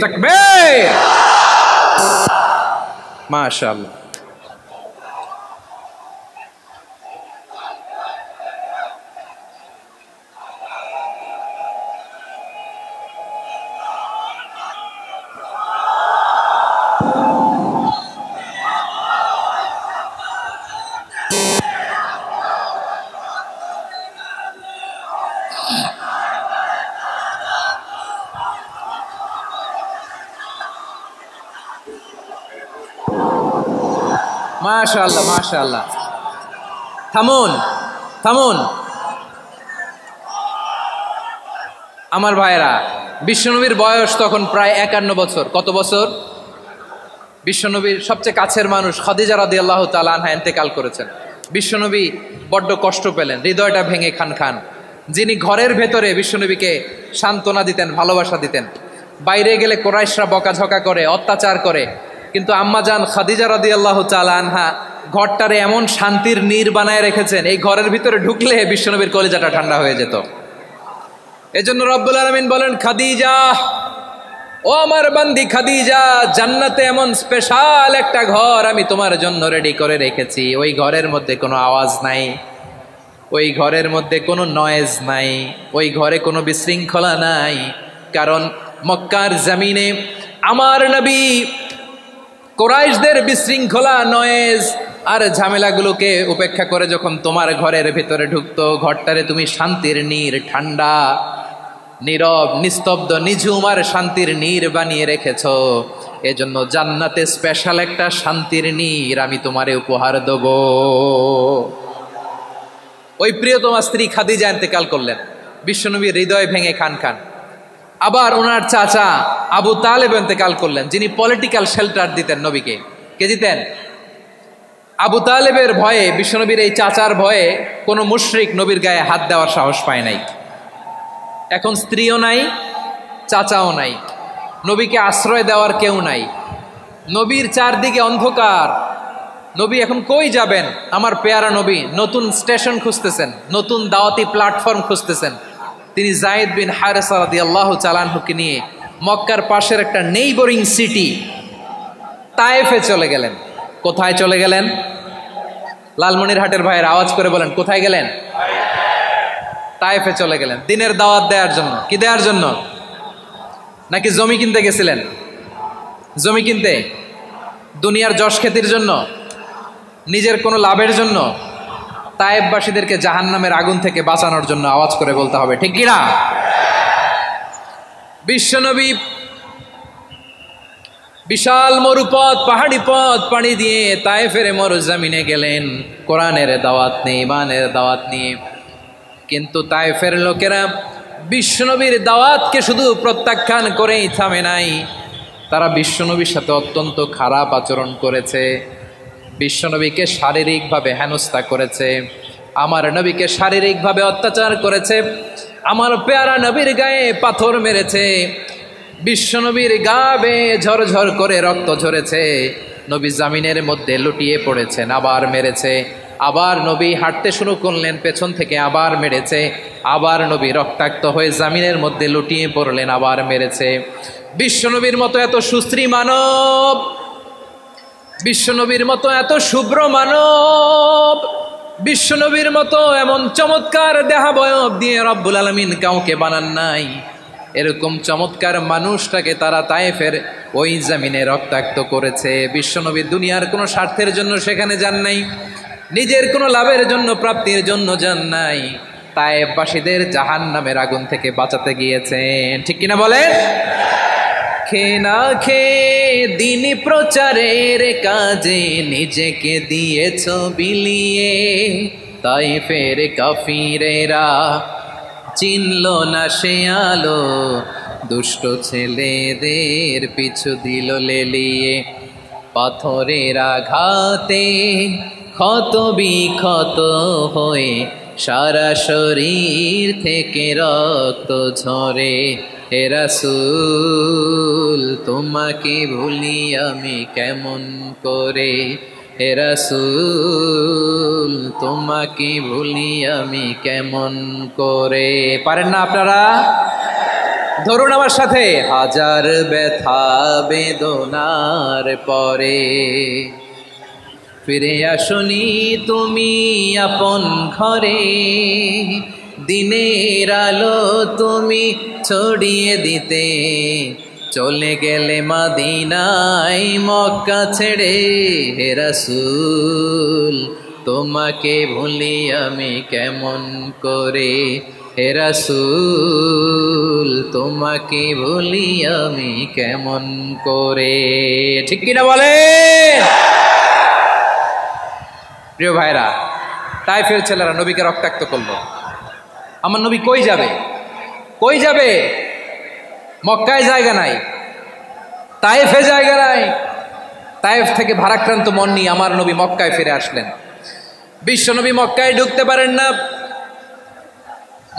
তাকবীর। মাশাআল্লাহ। মাশাআল্লাহ, মাশাআল্লাহ। থামুন, থামুন আমার ভাইরা। বিশ্বনবীর বয়স তখন প্রায় 51 বছর। কত বছর? বিশ্বনবীর সবচেয়ে কাছের মানুষ খাদিজা রাদিয়াল্লাহু তাআলা আনহা ইন্তেকাল করেছেন। বিশ্বনবী বড্ড কষ্ট পেলেন, হৃদয়টা ভেঙে খান খান। যিনি ঘরের ভেতরে বিশ্বনবীকে সান্ত্বনা দিতেন, ভালোবাসা দিতেন। বাইরে গেলে কোরাইশরা বকাঝকা করে, অত্যাচার করে, কিন্তু আম্মাজান খাদিজা রাদিয়াল্লাহু তাআলা আনহা ঘরটারে এমন শান্তির নীড় বানায় রেখেছেন, এই ঘরের ভিতরে ঢুকলে বিশ্বনবীর কলিজাটা ঠান্ডা হয়ে যেত। এজন্য রব্বুল আলামিন বলেন, খাদিজা, ও আমার বান্দি খাদিজা, জান্নাতে এমন স্পেশাল একটা ঘর আমি তোমার জন্য রেডি করে রেখেছি। ওই ঘরের মধ্যে কোনো আওয়াজ নাই, ওই ঘরের মধ্যে কোনো নয়েজ নাই, ওই ঘরে কোনো বিশৃঙ্খলা নাই। কারণ মক্কার জমিনে আমার নবী কুরাইশদের বিশৃঙ্খলা, নয়েজ আর ঝামেলাগুলোকে উপেক্ষা করে যখন তোমার ঘরের ভিতরে ঢুকতো, ঘরটারে তুমি শান্তির নীড়, ঠান্ডা, নীরব, নিস্তব্ধ, নিঝুম আর শান্তির নীড় বানিয়ে রেখেছ। এজন্য জান্নাতে স্পেশাল একটা শান্তির নীড় আমি তোমারে উপহার দেব। ওই প্রিয়তমা স্ত্রী খাদিজা ইন্তেকাল করলেন, বিশ্বনবীর হৃদয় ভেঙে খান খান। আবার ওনার চাচা আবু তালেব ইন্তেকাল করলেন, যিনি পলিটিক্যাল শেল্টার দিতেন নবীকে। কে দিতেন? আবু তালেবের ভয়ে, বিশ্বনবীর এই চাচার ভয়ে কোনো মুশরিক নবীর গায়ে হাত দেওয়ার সাহস পায় নাই। এখন স্ত্রীও নাই, চাচাও নাই, নবীকে আশ্রয় দেওয়ার কেউ নাই। নবীর চারদিকে অন্ধকার, নবী এখন কই যাবেন? আমার পেয়ারা নবী নতুন স্টেশন খুঁজতেছেন, নতুন দাওয়াতি প্ল্যাটফর্ম খুঁজতেছেন। তিনি যায়েদ বিন হারেসা রাদিয়াল্লাহু তাআলা আনহুকে নিয়ে মক্কার পাশের একটা নেইবরিং সিটি তায়েফে চলে গেলেন। কোথায় চলে গেলেন? লালমনিরহাটের ভাইয়ের আওয়াজ করে বলেন, কোথায় গেলেন? তায়েফে চলে গেলেন দিনের দাওয়াত দেওয়ার জন্য। কি দেওয়ার জন্য? নাকি জমি কিনতে গেছিলেন? জমি কিনতে? দুনিয়ার যশ খ্যাতির জন্য? নিজের কোনো লাভের জন্য? তায়েফবাসীদেরকে জাহান্নামের আগুন থেকে বাঁচানোর জন্য। আওয়াজ করে বলতে হবে, ঠিক কিনা? বিশ্বনবী বিশাল মরুপথ, পাহাড়ি পথ পাড়ি দিয়ে তায়েফের মরুজমিনে গেলেন কোরআনের দাওয়াত নিয়ে, ইমানের দাওয়াত নিয়ে। কিন্তু তায়েফের লোকেরা বিশ্বনবীর দাওয়াতকে শুধু প্রত্যাখ্যান করেই থামে নাই, তারা বিশ্বনবীর সাথে অত্যন্ত খারাপ আচরণ করেছে। বিশ্বনবীকে শারীরিকভাবে হেনস্থা করেছে, আমার নবীকে শারীরিকভাবে অত্যাচার করেছে, আমার পেয়ারা নবীর গায়ে পাথর মেরেছে, বিশ্বনবীর গা বেয়ে ঝরঝর করে রক্ত ঝরেছে, নবী জামিনের মধ্যে লুটিয়ে পড়েছেন, আবার মেরেছে, আবার নবী হাঁটতে শুরু করলেন, পেছন থেকে আবার মেরেছে, আবার নবী রক্তাক্ত হয়ে জামিনের মধ্যে লুটিয়ে পড়লেন, আবার মেরেছে। বিশ্বনবীর মতো এত সুশ্রী মানব, বিশ্বনবীর মতো এত শুভ্র মানব, বিশ্বনবীর মতো এমন চমৎকার দেহাবয়ব দিয়ে রব্বুল আলামিন কাউকে বানান নাই। এরকম চমৎকার মানুষটাকে তারা তায়েফের ওই জমিনে রক্তাক্ত করেছে। বিশ্বনবী দুনিয়ার কোনো স্বার্থের জন্য সেখানে যান নাই, নিজের কোনো লাভের জন্য, প্রাপ্তির জন্য যান নাই, তায়েফবাসীদের জাহান্নামের আগুন থেকে বাঁচাতে গিয়েছেন। ঠিক কিনা বলেন? খেয়ে না খেয়ে দিন প্রচারের কাজে নিজেকে দিয়েছ বিলিয়ে, তায়েফের কাফিরেরা চিনল না সে আলো, দুষ্ট ছেলেদের পিছু দিল লেলিয়ে। পাথরের আঘাতে ক্ষত বিক্ষত হয়ে সারা শরীর থেকে রক্ত ঝরে। হে রাসূল তোমাকে ভুলি আমি কেমন করে, হে রাসূল তোমাকে ভুলি আমি কেমন করে। পারেন না আপনারা? ধরুন আমার সাথে, হাজার ব্যথা বেদনার পরে ফিরে আসনি তুমি আপন ঘরে, দিনের আলো তুমি ছড়িয়ে দিতে চলে গেলে মদিনায় মক্কা ছেড়ে। হে রাসূল তোমাকে ভুলি আমি কেমন করে, হে রাসূল তোমাকে ভুলি আমি কেমন করে। ঠিক কিনা বলে? প্রিয় ভাইরা, তায়েফের ছেলেরা নবীকে রক্তাক্ত করলো। আমার নবী কই যাবে? কই যাবে? মক্কায় জায়গা নাই, তায়েফে জায়গা নাই। তায়েফ থেকে ভারাক্রান্ত মন নিয়ে আমার নবী মক্কায় ফিরে আসলেন। বিশ্ব নবী মক্কায় ঢুকতে পারেন না,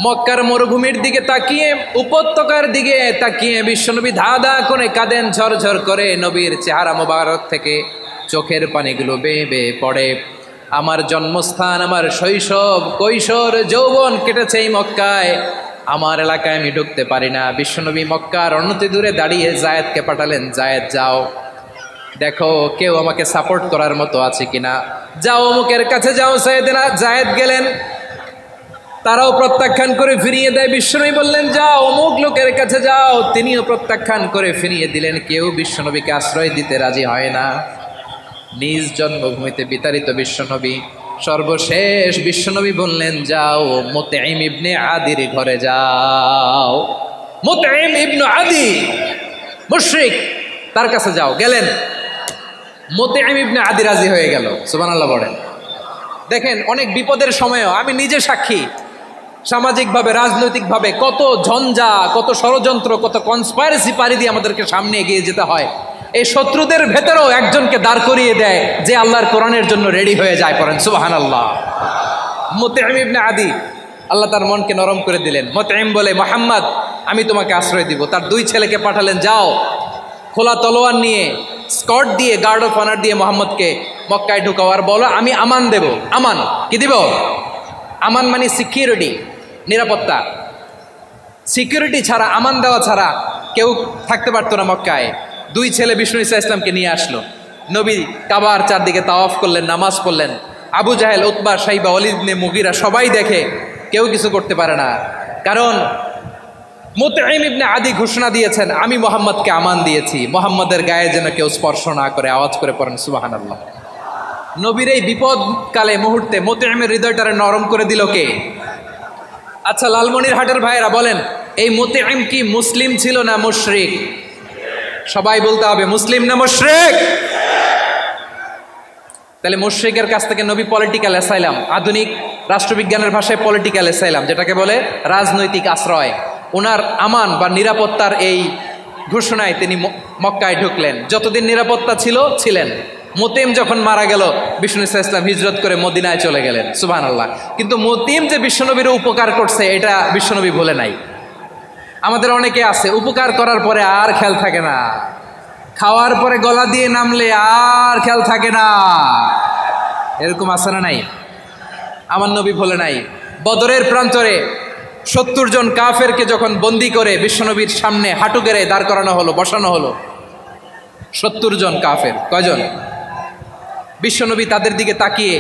মক্কার মরুভূমির দিকে তাকিয়ে, উপত্যকার দিকে তাকিয়ে বিশ্বনবী ধাঁধা করে কাঁদেন, ঝরঝর করে নবীর চেহারা মোবারক থেকে চোখের পানিগুলো বেয়ে বেয়ে পড়ে। আমার জন্মস্থান, আমার শৈশব, কৈশোর, যৌবন কেটেছে এই মক্কায়, আমার এলাকায় আমি ঢুকতে পারি না। বিশ্বনবী মক্কার অনতি দূরে দাঁড়িয়ে জায়েদকে পাঠালেন, জায়েদ যাও দেখো কেউ আমাকে সাপোর্ট করার মতো আছে কিনা, যাও অমুকের কাছে যাও। জায়েদ গেলেন, তারাও প্রত্যাখ্যান করে ফিরিয়ে দেয়। বিশ্বনবী বললেন যাও অমুক লোকের কাছে যাও, তিনিও প্রত্যাখ্যান করে ফিরিয়ে দিলেন। কেউ বিশ্বনবীকে আশ্রয় দিতে রাজি হয় না। নিজ জন্মভূমিতে বিতাড়িত বিশ্বনবী, সর্বশেষ বিশ্বনবী বললেন যাও মুতঈম ইবনে আদির ঘরে যাও। মুতঈম ইবনে আদি মুশরিক, তার কাছে যাও। গেলেন, মুতঈম ইবনে আদি রাজি হয়ে গেল। সুবহানাল্লাহ বলেন। দেখেন অনেক বিপদের সময়ও আমি নিজে সাক্ষী, সামাজিকভাবে রাজনৈতিকভাবে কত ঝঞ্ঝা, কত ষড়যন্ত্র, কত কনস্পাইরেসি পাড়ি দিয়ে আমাদেরকে সামনে এগিয়ে যেতে হয়। এই শত্রুদের ভেতরেও একজনকে দাঁড় করিয়ে দেয় যে আল্লাহর কোরআনের জন্য রেডি হয়ে যায়। পড়েন সুবহানাল্লাহ। মুতঈম ইবনে আদি, আল্লাহ তার মনকে নরম করে দিলেন। মুতঈম বলে মুহাম্মদ আমি তোমাকে আশ্রয় দিব। তার দুই ছেলেকে পাঠালেন, যাও খোলা তলোয়ার নিয়ে, স্কট দিয়ে, গার্ড অফ অনার দিয়ে মোহাম্মদকে মক্কায় ঢুকাও, আর বলো আমি আমান দেব। আমান কি দিব? আমান মানে সিকিউরিটি, নিরাপত্তা। সিকিউরিটি ছাড়া, আমান দেওয়া ছাড়া কেউ থাকতে পারতো না মক্কায়। দুই ছেলে বিষ্ণু ইসা ইসলামকে নিয়ে আসলো। নবী কাবার চারদিকে তাওয়াফ করলেন, নামাজ পড়লেন। আবু জাহেল, উতবা, সাইবা, ওয়ালিদ ইবনে মুগীরা সবাই দেখে, কেউ কিছু করতে পারে না। কারণ মুতঈম ইবনে আদি ঘোষণা দিয়েছেন আমি মোহাম্মদকে আমান দিয়েছি, মোহাম্মদের গায়ে যেন কেউ স্পর্শ না করে। আওয়াজ করে পড়েন সুবহানাল্লাহ। নবীর এই বিপদকালে মুহূর্তে মুতঈমের হৃদয়টারে নরম করে দিল কে? আচ্ছা লালমনিরহাটের ভাইয়েরা বলেন, এই মুতঈম কি মুসলিম ছিল না মুশরিক? সবাই বলতে হবে মুসলিম না মুশরিক? তাহলে মুশরিকের কাছ থেকে নবী পলিটিক্যাল অ্যাসাইলাম, আধুনিক রাষ্ট্রবিজ্ঞানের ভাষায় পলিটিক্যাল অ্যাসাইলাম, যেটাকে বলে রাজনৈতিক আশ্রয়, ওনার আমান বা নিরাপত্তার এই ঘোষণায় তিনি মক্কায় ঢুকলেন। যতদিন নিরাপত্তা ছিল ছিলেন। মুতঈম যখন মারা গেল, বিষ্ণু ইসা ইসলাম হিজরত করে মদিনায় চলে গেলেন। সুবহানাল্লাহ। কিন্তু মুতঈম যে বিশ্বনবীর উপকার করছে এটা বিশ্বনবী ভুলে নাই। আমাদের অনেকে আছে উপকার করার পরে আর খেয়াল থাকে না, খাওয়ার পরে গলা দিয়ে নামলে আর খেয়াল থাকে না। এরকম আছে না নাই? আমার নবী ভুলে নাই। বদরের প্রান্তরে 70 জন কাফেরকে যখন বন্দি করে বিশ্বনবীর সামনে হাঁটু গেড়ে দাঁড় করানো হলো, বসানো হলো, 70 জন কাফের। কয়জন? বিশ্বনবী তাদের দিকে তাকিয়ে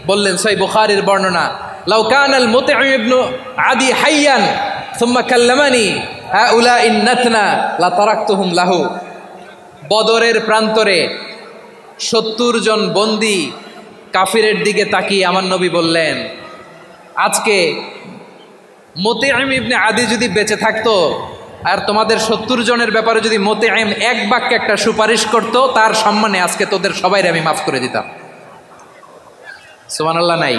বললেন, সহিহ বুখারীর বর্ণনা, লাউ কানাল মুতঈম ইবনে আদি হাইয়ান সুম্মা কাল্লামানি হাউলাই নাতনা লা তারাকতুহুম লাহু। বদরের প্রান্তরে 70 জন বন্দি কাফিরের দিকে তাকিয়ে আমার নবী বললেন, আজকে মুতঈম ইবনে আদি যদি বেঁচে থাকতো আর তোমাদের 70 জনের ব্যাপারে যদি মুতঈম এক বাক্যে একটা সুপারিশ করত, তার সম্মানে আজকে তোদের সবাইরে আমি মাফ করে দিতাম। সুবহানাল্লাহ নাই?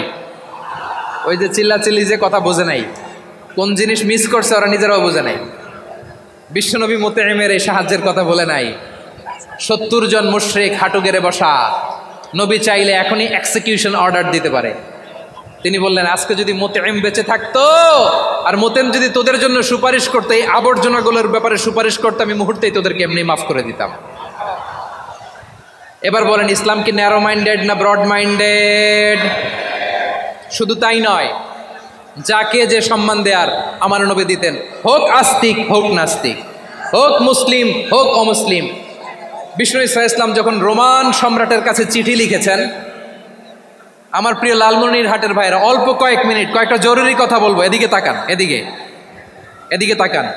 ওই যে চিল্লাচিল্লি যে কথা বোঝে নাই, কোন জিনিস মিস করছে ওরা নিজেরাও বোঝে নাই। বিশ্বনবী মুতঈমের এই সাহায্যের কথা বলে নাই। 70 জন মুশরিক হাঁটু গেড়ে বসা, নবী চাইলে এখনই এক্সিকিউশন অর্ডার দিতে পারে। তিনি বললেন, আজকে যদি মুতঈম বেঁচে থাকতো আর মুতঈম যদি তোদের জন্য সুপারিশ করতো, এই আবর্জনাগুলোর ব্যাপারে সুপারিশ করতো, আমি মুহূর্তেই তোদেরকে এমনি মাফ করে দিতাম। এবার বলেন, ইসলাম কি ন্যারো মাইন্ডেড না ব্রড মাইন্ডেড? শুধু তাই নয়, যাকে যে সম্মান দেয়ার আমার নবী দিতেন, হোক আস্তিক হোক নাস্তিক, হোক মুসলিম হোক অমুসলিম। বিষ্ণু ইসা ইসলাম যখন রোমান সম্রাটের কাছে চিঠি লিখেছেন, আমার প্রিয় লালমনিরহাটের ভাইরা, অল্প কয়েক মিনিট কয়েকটা জরুরি কথা বলবো। এদিকে তাকান, এদিকে তাকান।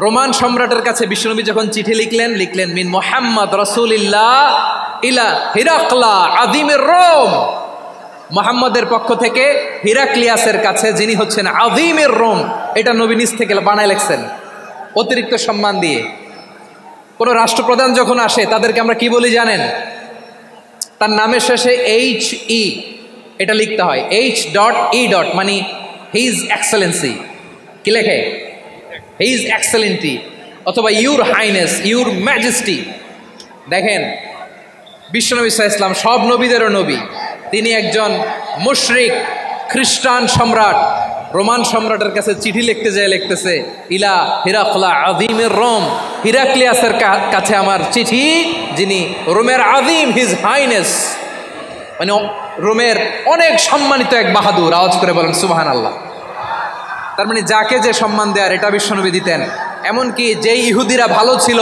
রোমান সম্রাটের কাছে বিশ্বনবী যখন চিঠি লিখলেন মিন মুহাম্মদ রাসূলিল্লাহ ইলা হিরাকলা আযীমির রোম। মুহাম্মদের পক্ষ থেকে হিরাক্লিয়াসের কাছে, যিনি হচ্ছেন আযীমির রোম। এটা নবী নিজ থেকে বানায় লিখছেন অতিরিক্ত সম্মান দিয়ে। কোনো রাষ্ট্রপ্রধান যখন আসে তাদেরকে আমরা কি বলি জানেন? তার নামের শেষে HE এটা লিখতে হয়, H.E. মানে হিজ এক্সেলেন্সি। কি লেখে? হিজ এক্সেলেন্টি, অথবা ইউর হাইনেস, ইউর ম্যাজেস্টি। দেখেন বিশ্বনবী সাল্লাল্লাহু আলাইহি ওয়াসাল্লাম সব নবীদেরও নবী, তিনি একজন মুশরিক খ্রিস্টান সম্রাট রোমান সম্রাটের কাছে চিঠি লিখতে যায়, লিখতেছে ইলা হিরাকলা আযীমের রোম, হিরাক্লিয়াসের কাছে আমার চিঠি, যিনি রোমের আযীম, হিজ হাইনেস, মানে রোমের অনেক সম্মানিত এক বাহাদুর। আওয়াজ করে বলেন সুবহানাল্লাহ। তার মানে যাকে যে সম্মান দেয়ার এটা বিশ্বনবী দিতেন। এমনকি যেই ইহুদিরা ভালো ছিল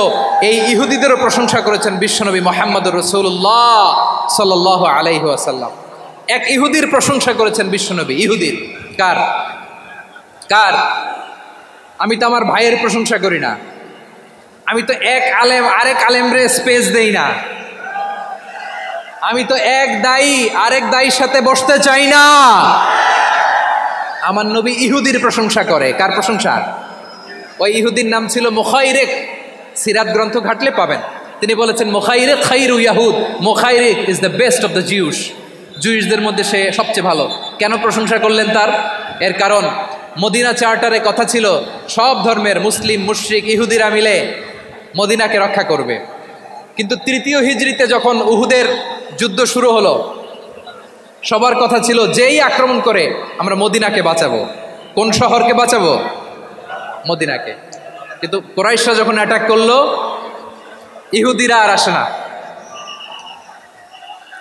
এই ইহুদিদেরও প্রশংসা করেছেন বিশ্বনবী মুহাম্মদুর রাসূলুল্লাহ সাল্লাল্লাহু আলাইহি ওয়াসাল্লাম। এক ইহুদির প্রশংসা করেছেন বিশ্বনবী। ইহুদির কার? কার? আমি তো আমার ভাইয়ের প্রশংসা করি না, আমি তো এক আলেম আরেক আলেমরে স্পেস দেই না, আমি তো এক দায়ী আরেক দায়ীর সাথে বসতে চাই না। আমার নবী ইহুদির প্রশংসা করে। কার প্রশংসা? ওই ইহুদির নাম ছিল মুখাইরেক। সিরাত গ্রন্থ ঘাটলে পাবেন। তিনি বলেছেন মুখাইরেক খাইরু ইয়াহুদ, Mukhayriq is the best of the Jews. জুইশদের মধ্যে সে সবচেয়ে ভালো। কেন প্রশংসা করলেন তার? এর কারণ মদিনা চার্টারে কথা ছিল সব ধর্মের মুসলিম মুশরিক ইহুদিরা মিলে মদিনাকে রক্ষা করবে। কিন্তু তৃতীয় হিজরিতে যখন উহুদের যুদ্ধ শুরু হলো, সবার কথা ছিল যেই আক্রমণ করে আমরা মদিনাকে বাঁচাবো। কোন শহরকে বাঁচাবো? মদিনাকে। কিন্তু কুরাইশরা যখন অ্যাটাক করলো, ইহুদিরা আর আসে না,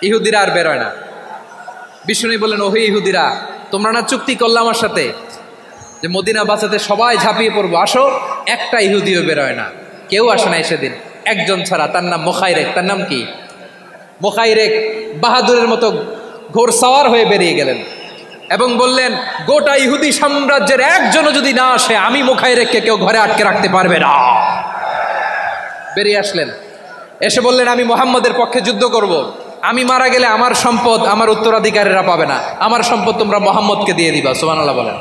ইহুদিরা আর বেরোয় না। বিষ্ণু বললেন, ওহে ইহুদিরা, তোমরা না চুক্তি করলে আমার সাথে যে মদিনা বাঁচাতে সবাই ঝাঁপিয়ে পড়বো, আসো। একটা ইহুদিও বেরোয় না, কেউ আসে না সেদিন, একজন ছাড়া। তার নাম মুখাইরেক। তার নাম কি? মুখাইরেক বাহাদুরের মতো ঘোড়সাওয়ার হয়ে বেরিয়ে গেলেন এবং বললেন, গোটা ইহুদি সাম্রাজ্যের একজনও যদি না আসে, আমি মুখাইরেককে কেউ ঘরে আটকে রাখতে পারবে না। বেরিয়ে আসলেন, এসে বললেন, আমি মুহাম্মদের পক্ষে যুদ্ধ করব। আমি মারা গেলে আমার সম্পদ আমার উত্তরাধিকারীরা পাবে না, আমার সম্পদ তোমরা মুহাম্মদকে দিয়ে দিবা। সুবহানাল্লাহ বলেন।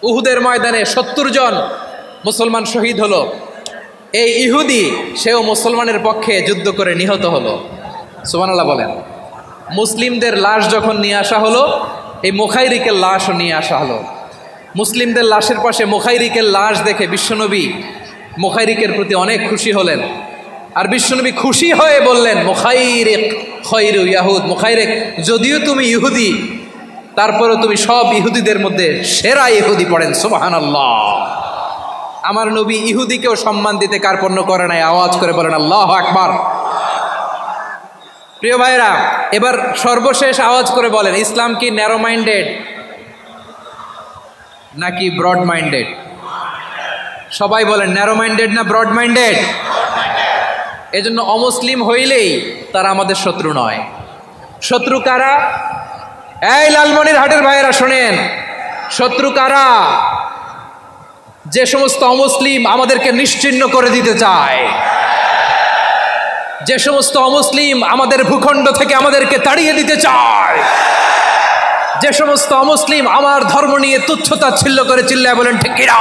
উহুদের ময়দানে 70 জন মুসলমান শহীদ হলো। এই ইহুদি সেও মুসলমানের পক্ষে যুদ্ধ করে নিহত হলো। সুবহানাল্লাহ বলেন। মুসলিমদের লাশ যখন নিয়ে আসা হলো, এই মুখাইরিকের লাশও নিয়ে আসা হলো। মুসলিমদের লাশের পাশে মুখাইরিকের লাশ দেখে বিশ্বনবী মুখাইরিকের প্রতি অনেক খুশি হলেন। আর বিশ্বনবী খুশি হয়ে বললেন, মুখাইরিক খায়রু ইয়াহুদ, মুখাইরিক যদিও তুমি ইহুদি, তারপরেও তুমি সব ইহুদিদের মধ্যে সেরা ইহুদি। পড়েন সুবহানাল্লাহ। আমার নবী ইহুদিকেও সম্মান দিতে কার্পণ্য করে নাই। আওয়াজ করে বলেন আল্লাহু আকবার। প্রিয় ভাইরা, এবার সর্বশেষ আওয়াজ করে বলেন, ইসলাম কি ন্যারো মাইন্ডেড নাকি ব্রড মাইন্ডেড? সবাই বলেন, ন্যারো মাইন্ডেড না ব্রড মাইন্ডেড? এজন্য অমুসলিম হইলেই তারা আমাদের শত্রু নয়। শত্রু কারা? এই লালমনিরহাটের ভাইয়েরা শোনেন, শত্রু কারা? যে সমস্ত অমুসলিম আমাদেরকে নিশ্চিহ্ন করে দিতে চায়, যে সমস্ত অমুসলিম আমাদের ভূখণ্ড থেকে আমাদেরকে তাড়িয়ে দিতে চায়, যে সমস্ত অমুসলিম আমার ধর্ম নিয়ে তুচ্ছতাচ্ছিল্য করে চিল্লায় বলেন ঠিক কিনা,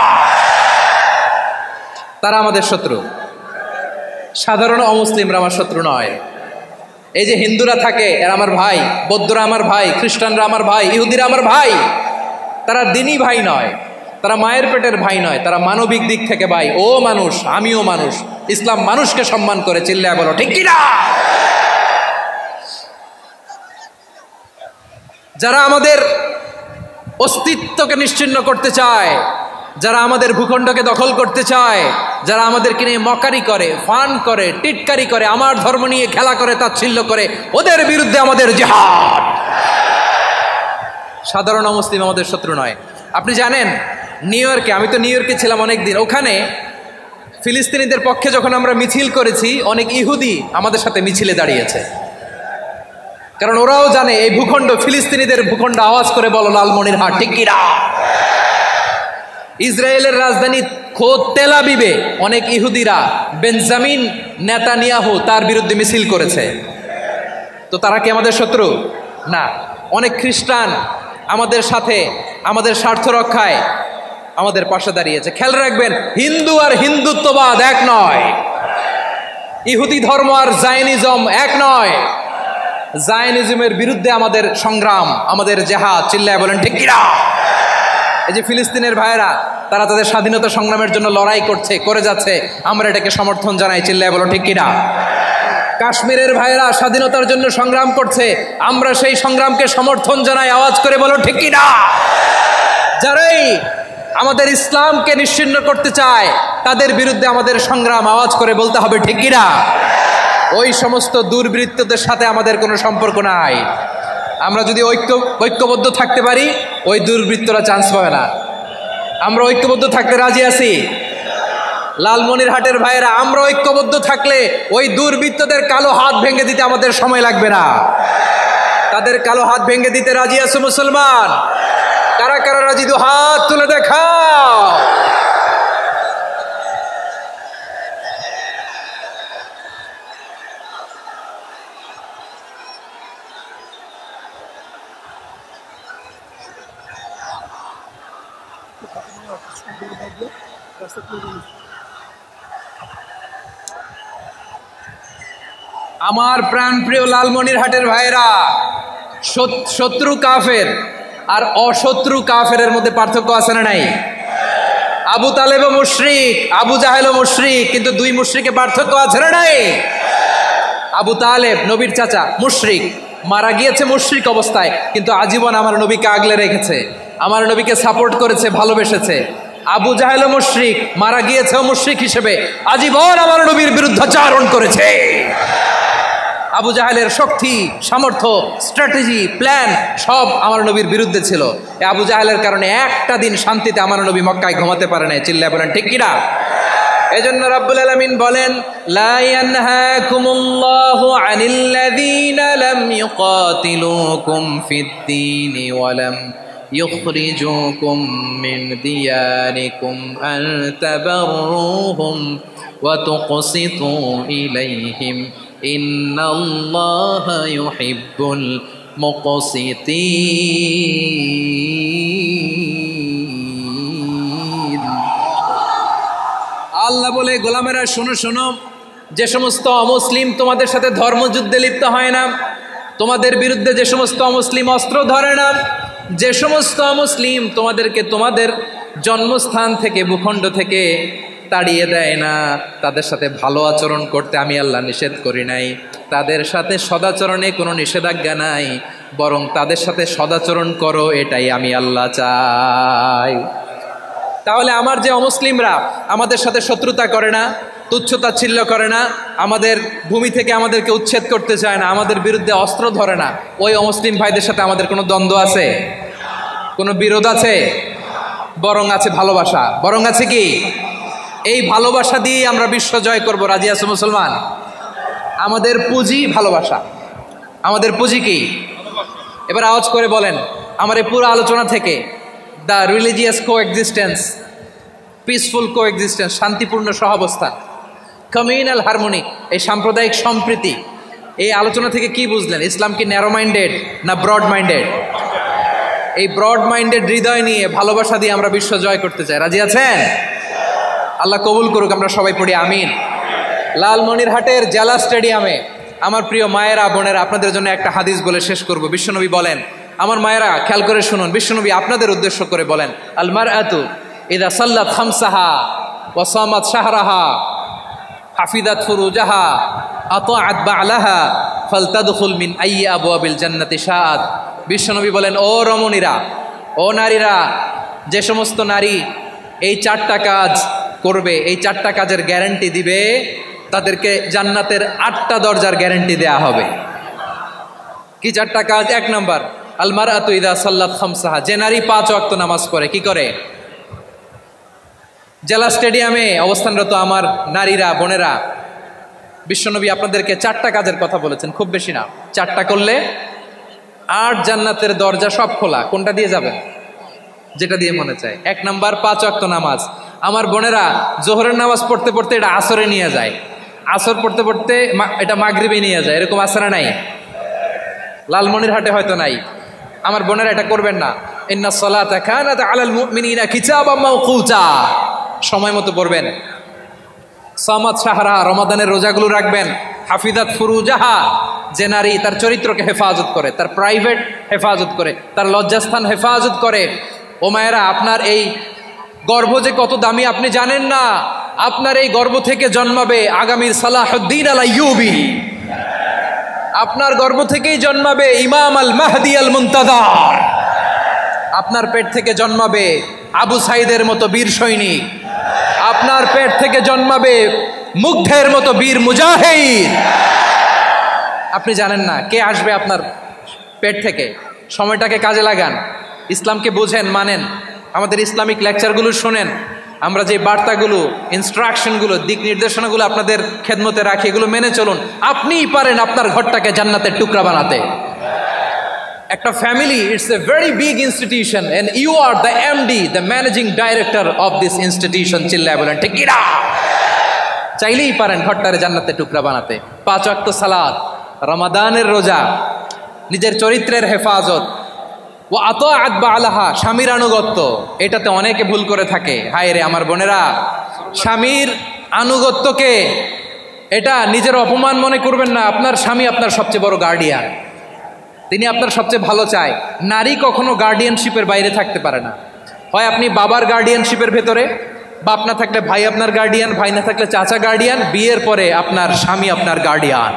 তারা আমাদের শত্রু। সাধারণ অমুসলিমরা আমার শত্রু নয়। এই যে হিন্দুরা থাকে এরা আমার ভাই, বৌদ্ধরা আমার ভাই, খ্রিস্টানরা আমার ভাই, ইহুদিরা আমার ভাই। তারা দিনই ভাই নয়, তারা মায়ের পেটের ভাই নয়, তারা মানবিক দিক থেকে ভাই। ও মানুষ, আমিও মানুষ। ইসলাম মানুষকে সম্মান করে, চিল্লায় বলো ঠিক কিনা। যারা আমাদের অস্তিত্বকে নিশ্চিহ্ন করতে চায়, যারা আমাদের ভূখণ্ডকে দখল করতে চায়, যারা আমাদেরকে নিয়ে মকারি করে, ফান করে, টিটকারি করে, আমার ধর্ম নিয়ে খেলা করে, তাচ্ছিল্য করে, ওদের বিরুদ্ধে আমাদের জিহাদ। সাধারণ মুসলিম আমাদের শত্রু নয়। আপনি জানেন নিউ ইয়র্কে, আমি তো নিউ ইয়র্কে ছিলাম অনেকদিন, ওখানে ফিলিস্তিনিদের পক্ষে যখন আমরা মিছিল করেছি, অনেক ইহুদি আমাদের সাথে মিছিলে দাঁড়িয়েছে। কারণ ওরাও জানে এই ভূখণ্ড ফিলিস্তিনিদের ভূখণ্ড। আওয়াজ করে বলো লালমনিরহাট ঠিক কিনা। ইসরায়েলের রাজধানী খোদ তেল আবিবে অনেক ইহুদিরা বেঞ্জামিন নেতানিয়াহু তার বিরুদ্ধে মিছিল করেছে। তো তারা কি আমাদের শত্রু? না। অনেক খ্রিস্টান আমাদের সাথে আমাদের স্বার্থ রক্ষায় আমাদের পাশে দাঁড়িয়েছে। খেয়াল রাখবেন, হিন্দু আর হিন্দুত্ববাদ এক নয়, ইহুদি ধর্ম আর জায়নিজম এক নয়। জায়নিজমের বিরুদ্ধে আমাদের সংগ্রাম, আমাদের জেহাদ। চিল্লায় বলেন ঠিক কিনা। এই যে ফিলিস্তিনের ভাইয়েরা, তারা তাদের স্বাধীনতা সংগ্রামের জন্য লড়াই করছে, করে যাচ্ছে, আমরা এটাকে সমর্থন জানাই। চিল্লায় বলো ঠিক কিনা। কাশ্মীরের ভাইরা স্বাধীনতার জন্য সংগ্রাম করছে, আমরা সেই সংগ্রামকে সমর্থন জানাই, আওয়াজ করে বলো ঠিক কি না? যারাই আমাদের ইসলামকে নিশ্চিহ্ন করতে চায় তাদের বিরুদ্ধে আমাদের সংগ্রাম, আওয়াজ করে বলতে হবে ঠিক কি না? ওই সমস্ত দুর্বৃত্তদের সাথে আমাদের কোনো সম্পর্ক নাই। আমরা যদি ঐক্যবদ্ধ থাকতে পারি ওই দুর্বৃত্তরা চান্স পাবে না। আমরা ঐক্যবদ্ধ থাকতে রাজি আছি। লালমনিরহাটের ভাইয়েরা, আমরা ঐক্যবদ্ধ থাকলে ওই দুর্বৃত্তদের কালো হাত ভেঙে দিতে আমাদের সময় লাগবে না। তাদের কালো হাত ভেঙে দিতে রাজি আছে মুসলমান? কারা কারা রাজি? দু হাত তুলে দেখাও। আমার প্রাণপ্রিয় লালমনিরহাটের ভাইরা, শত্রু কাফের আর অশত্রু কাফেরের মধ্যে পার্থক্য আছে না নাই? আবু তালেবও মুশরিক, আবু জাহেলও মুশরিক, কিন্তু দুই মুশরিকে পার্থক্য আছে না নাই? আবু তালেব নবীর চাচা, মুশরিক, মারা গিয়েছে মুশরিক অবস্থায়, কিন্তু আজীবন আমার নবীকে আগলে রেখেছে, আমার নবীকে সাপোর্ট করেছে, ভালোবেসেছে। আবু জাহেলও মুশরিক, মারা গিয়েছেও মুশরিক হিসেবে, আজীবন আমার নবীর বিরুদ্ধাচারণ করেছে। আবু জাহেলের শক্তি, সামর্থ্য, স্ট্র্যাটেজি, প্ল্যান সব আমার নবীর বিরুদ্ধে ছিল। এই আবু জাহেলের কারণে একটা দিন শান্তিতে আমার নবী মক্কায় ঘুমাতে পারে নাই। চিল্লায় বলেন ঠিক কিনা? এজন্য রাব্বুল আলামিন বলেন, লা ইয়ানহাকুমুল্লাহু আনিল্লাযীনা লাম ইউকাতিলুকুম ফিদ-দীনি ওয়া লাম ইউখরিজুকুম মিন দিয়ারিকুম আন তাবাররুহুম ওয়া তুকসিতু ইলাইহিম ইন্নাল্লাহা ইউহিব্বুল মুকসিতিন। আল্লাহ বলে, গোলামেরা শোনো শোনো, যে সমস্ত অমুসলিম তোমাদের সাথে ধর্মযুদ্ধে লিপ্ত হয় না, তোমাদের বিরুদ্ধে যে সমস্ত অমুসলিম অস্ত্র ধরে না, যে সমস্ত অমুসলিম তোমাদেরকে তোমাদের জন্মস্থান থেকে, ভূখণ্ড থেকে তাড়িয়ে দেয় না, তাদের সাথে ভালো আচরণ করতে আমি আল্লাহ নিষেধ করি নাই। তাদের সাথে সদাচরণে কোনো নিষেধাজ্ঞা নাই, বরং তাদের সাথে সদাচরণ করো, এটাই আমি আল্লাহ চাই। তাহলে আমার যে অমুসলিমরা আমাদের সাথে শত্রুতা করে না, তুচ্ছতাচ্ছিল্য করে না, আমাদের ভূমি থেকে আমাদেরকে উচ্ছেদ করতে চায় না, আমাদের বিরুদ্ধে অস্ত্র ধরে না, ওই অমুসলিম ভাইদের সাথে আমাদের কোনো দ্বন্দ্ব আছে? কোনো বিরোধ আছে? বরং আছে ভালোবাসা। বরং আছে কি? এই ভালোবাসা দিয়ে আমরা বিশ্ব জয় করব। রাজি আছো মুসলমান? আমাদের পুঁজি ভালোবাসা। আমাদের পুঁজি কি? এবার আওয়াজ করে বলেন আমার এই পুরো আলোচনা থেকে, the religious coexistence, peaceful coexistence, শান্তিপূর্ণ সহাবস্থান, কমিউনাল হারমোনি, এই সাম্প্রদায়িক সম্প্রীতি, এই আলোচনা থেকে কি বুঝলেন? ইসলাম কি ন্যারো মাইন্ডেড না ব্রড মাইন্ডেড? এই ব্রড মাইন্ডেড হৃদয় নিয়ে, ভালোবাসা দিয়ে আমরা বিশ্ব জয় করতে চাই। রাজি আছেন? আল্লাহ কবুল করুক, আমরা সবাই পড়ি আমিন। লালমনিরহাটের জেলা স্টেডিয়ামে আমার প্রিয় মায়েরা, বোনেরা, আপনাদের জন্য একটা হাদিস বলে শেষ করব। বিশ্বনবী বলেন, আমার মায়েরা খেয়াল করে শুনুন, বিশ্বনবী আপনাদের উদ্দেশ্য করে বলেন, আল মারআতু ইযা সাল্লাত খামসাহা ওয়া সামাত শাহরাহা হাফিজাত ফুরুজাহা আতাআত বা'লাহা ফালতাদখুল মিন আইয়ি আবওয়াবিল জান্নাতি শাআত। বিশ্বনবী বলেন, ও রমণীরা, ও নারীরা, যে সমস্ত নারী এই চারটা কাজ করবে, এই চারটা কাজের গ্যারান্টি দিবে, তাদেরকে জান্নাতের 8টা দরজার গ্যারান্টি দেয়া হবে। কি চারটা কাজ? 1 নাম্বার, আল মারআতু ইযা সাল্লাত খামসাহা, যে নারী 5 ওয়াক্ত নামাজ পড়ে। কি করে? জেলা স্টেডিয়ামে অবস্থানরত আমার নারীরা, বোনেরা, বিশ্বনবী আপনাদেরকে 4টা কাজের কথা বলেছেন, খুব বেশি না। 4টা করলে 8 জান্নাতের দরজা সব খোলা। কোনটা দিয়ে যাবেন? যেটা দিয়ে মনে চায়। 1 নাম্বার 5 ওয়াক্ত নামাজ। আমার বোনেরা জোহরের নামাজ পড়তে পড়তে এটা আসরে নিয়ে যায়, আসর পড়তে পড়তে এটা মাগরিবে নিয়ে যায়, এরকম আসরা নাই? লালমনিরহাটে হয়তো নাই। আমার বোনেরা এটা করবেন না। ইন্নাস সালাতা কানাত আলাল মুমিনিনা কিতাবাম মাওকুতা, সময় মতো পড়বেন। সামাত শাহরা, রমাদানের রোজাগুলো রাখবেন। হাফিজাত ফুরুজাহা, যে নারী তার চরিত্রকে হেফাজত করে, তার প্রাইভেট হেফাজত করে, তার লজ্জাস্থান হেফাজত করে। ও মায়েরা, আপনার এই গর্ভ যে কত দামি আপনি জানেন না। আপনার এই গর্ভ থেকে জন্মাবে আগামীর সালাহুদ্দিন আল আইয়ুবী। আপনার গর্ভ থেকেই জন্মাবে ইমাম আল মাহদি আল মুনতাজার। আপনার পেট থেকে জন্মাবে আবু সাইদের মতো বীর সৈনিক। আপনার পেট থেকে জন্মাবে মুগ্ধের মতো বীর মুজাহিদ। আপনি জানেন না কে আসবে আপনার পেট থেকে। সময়টাকে কাজে লাগান, ইসলামকে বোঝেন, মানেন, আমাদের ইসলামিক লেকচারগুলো শোনেন। আমরা যে বার্তাগুলো, ইনস্ট্রাকশনগুলো, দিক নির্দেশনাগুলো আপনাদের খেদমতে রাখি, এগুলো মেনে চলুন। আপনিই পারেন আপনার ঘরটাকে জান্নাতের টুকরা বানাতে। একটা family, it's a very big institution and you are the MD, the managing director of this institution. চিল্লায় বলেন ঠিক কিনা? চাইলেই পারেন ঘরটারে জান্নাতের টুকরা বানাতে। 5 ওয়াক্ত সালাত, রমাদানের রোজা, নিজের চরিত্রের হেফাজত, ও আতাআত বালাহা, স্বামীর আনুগত্য। এটাতে অনেকে ভুল করে থাকে। হায় রে আমার বোনেরা, স্বামীর আনুগত্যকে এটা নিজের অপমান মনে করবেন না। আপনার স্বামী আপনার সবচেয়ে বড় গার্ডিয়ান, তিনি আপনার সবচেয়ে ভালো চায়। নারী কখনো গার্ডিয়ানশিপের বাইরে থাকতে পারে না। হয় আপনি বাবার গার্ডিয়ানশিপের ভেতরে, বাপ না থাকলে ভাই আপনার গার্ডিয়ান, ভাই না থাকলে চাচা গার্ডিয়ান, বিয়ের পরে আপনার স্বামী আপনার গার্ডিয়ান।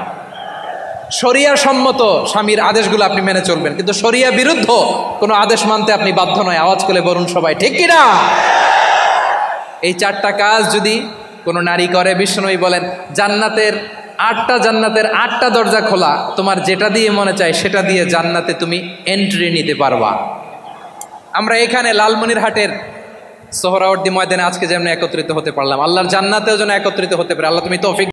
শরিয়া সম্মত স্বামীর আদেশগুলো আপনি মেনে চলবেন, কিন্তু শরিয়া বিরুদ্ধ কোনো আদেশ মানতে আপনি বাধ্য নয়। আওয়াজ করে বলুন সবাই ঠিক কিনা? এই 4টা কাজ যদি কোনো নারী করে, বিশ্বনবী বলেন জান্নাতের 8টা দরজা খোলা, তোমার যেটা দিয়ে মনে চায় সেটা দিয়ে জান্নাতে তুমি এন্ট্রি নিতে পারবা। আমরা এখানে লালমনিরহাটের সোহরাওয়ার্দী ময়দানে আজকে যেমন একত্রিত হতে পারলাম, আল্লাহর জান্নাতেও যেন একত্রিত হতে পারে। আল্লাহ তুমি তৌফিক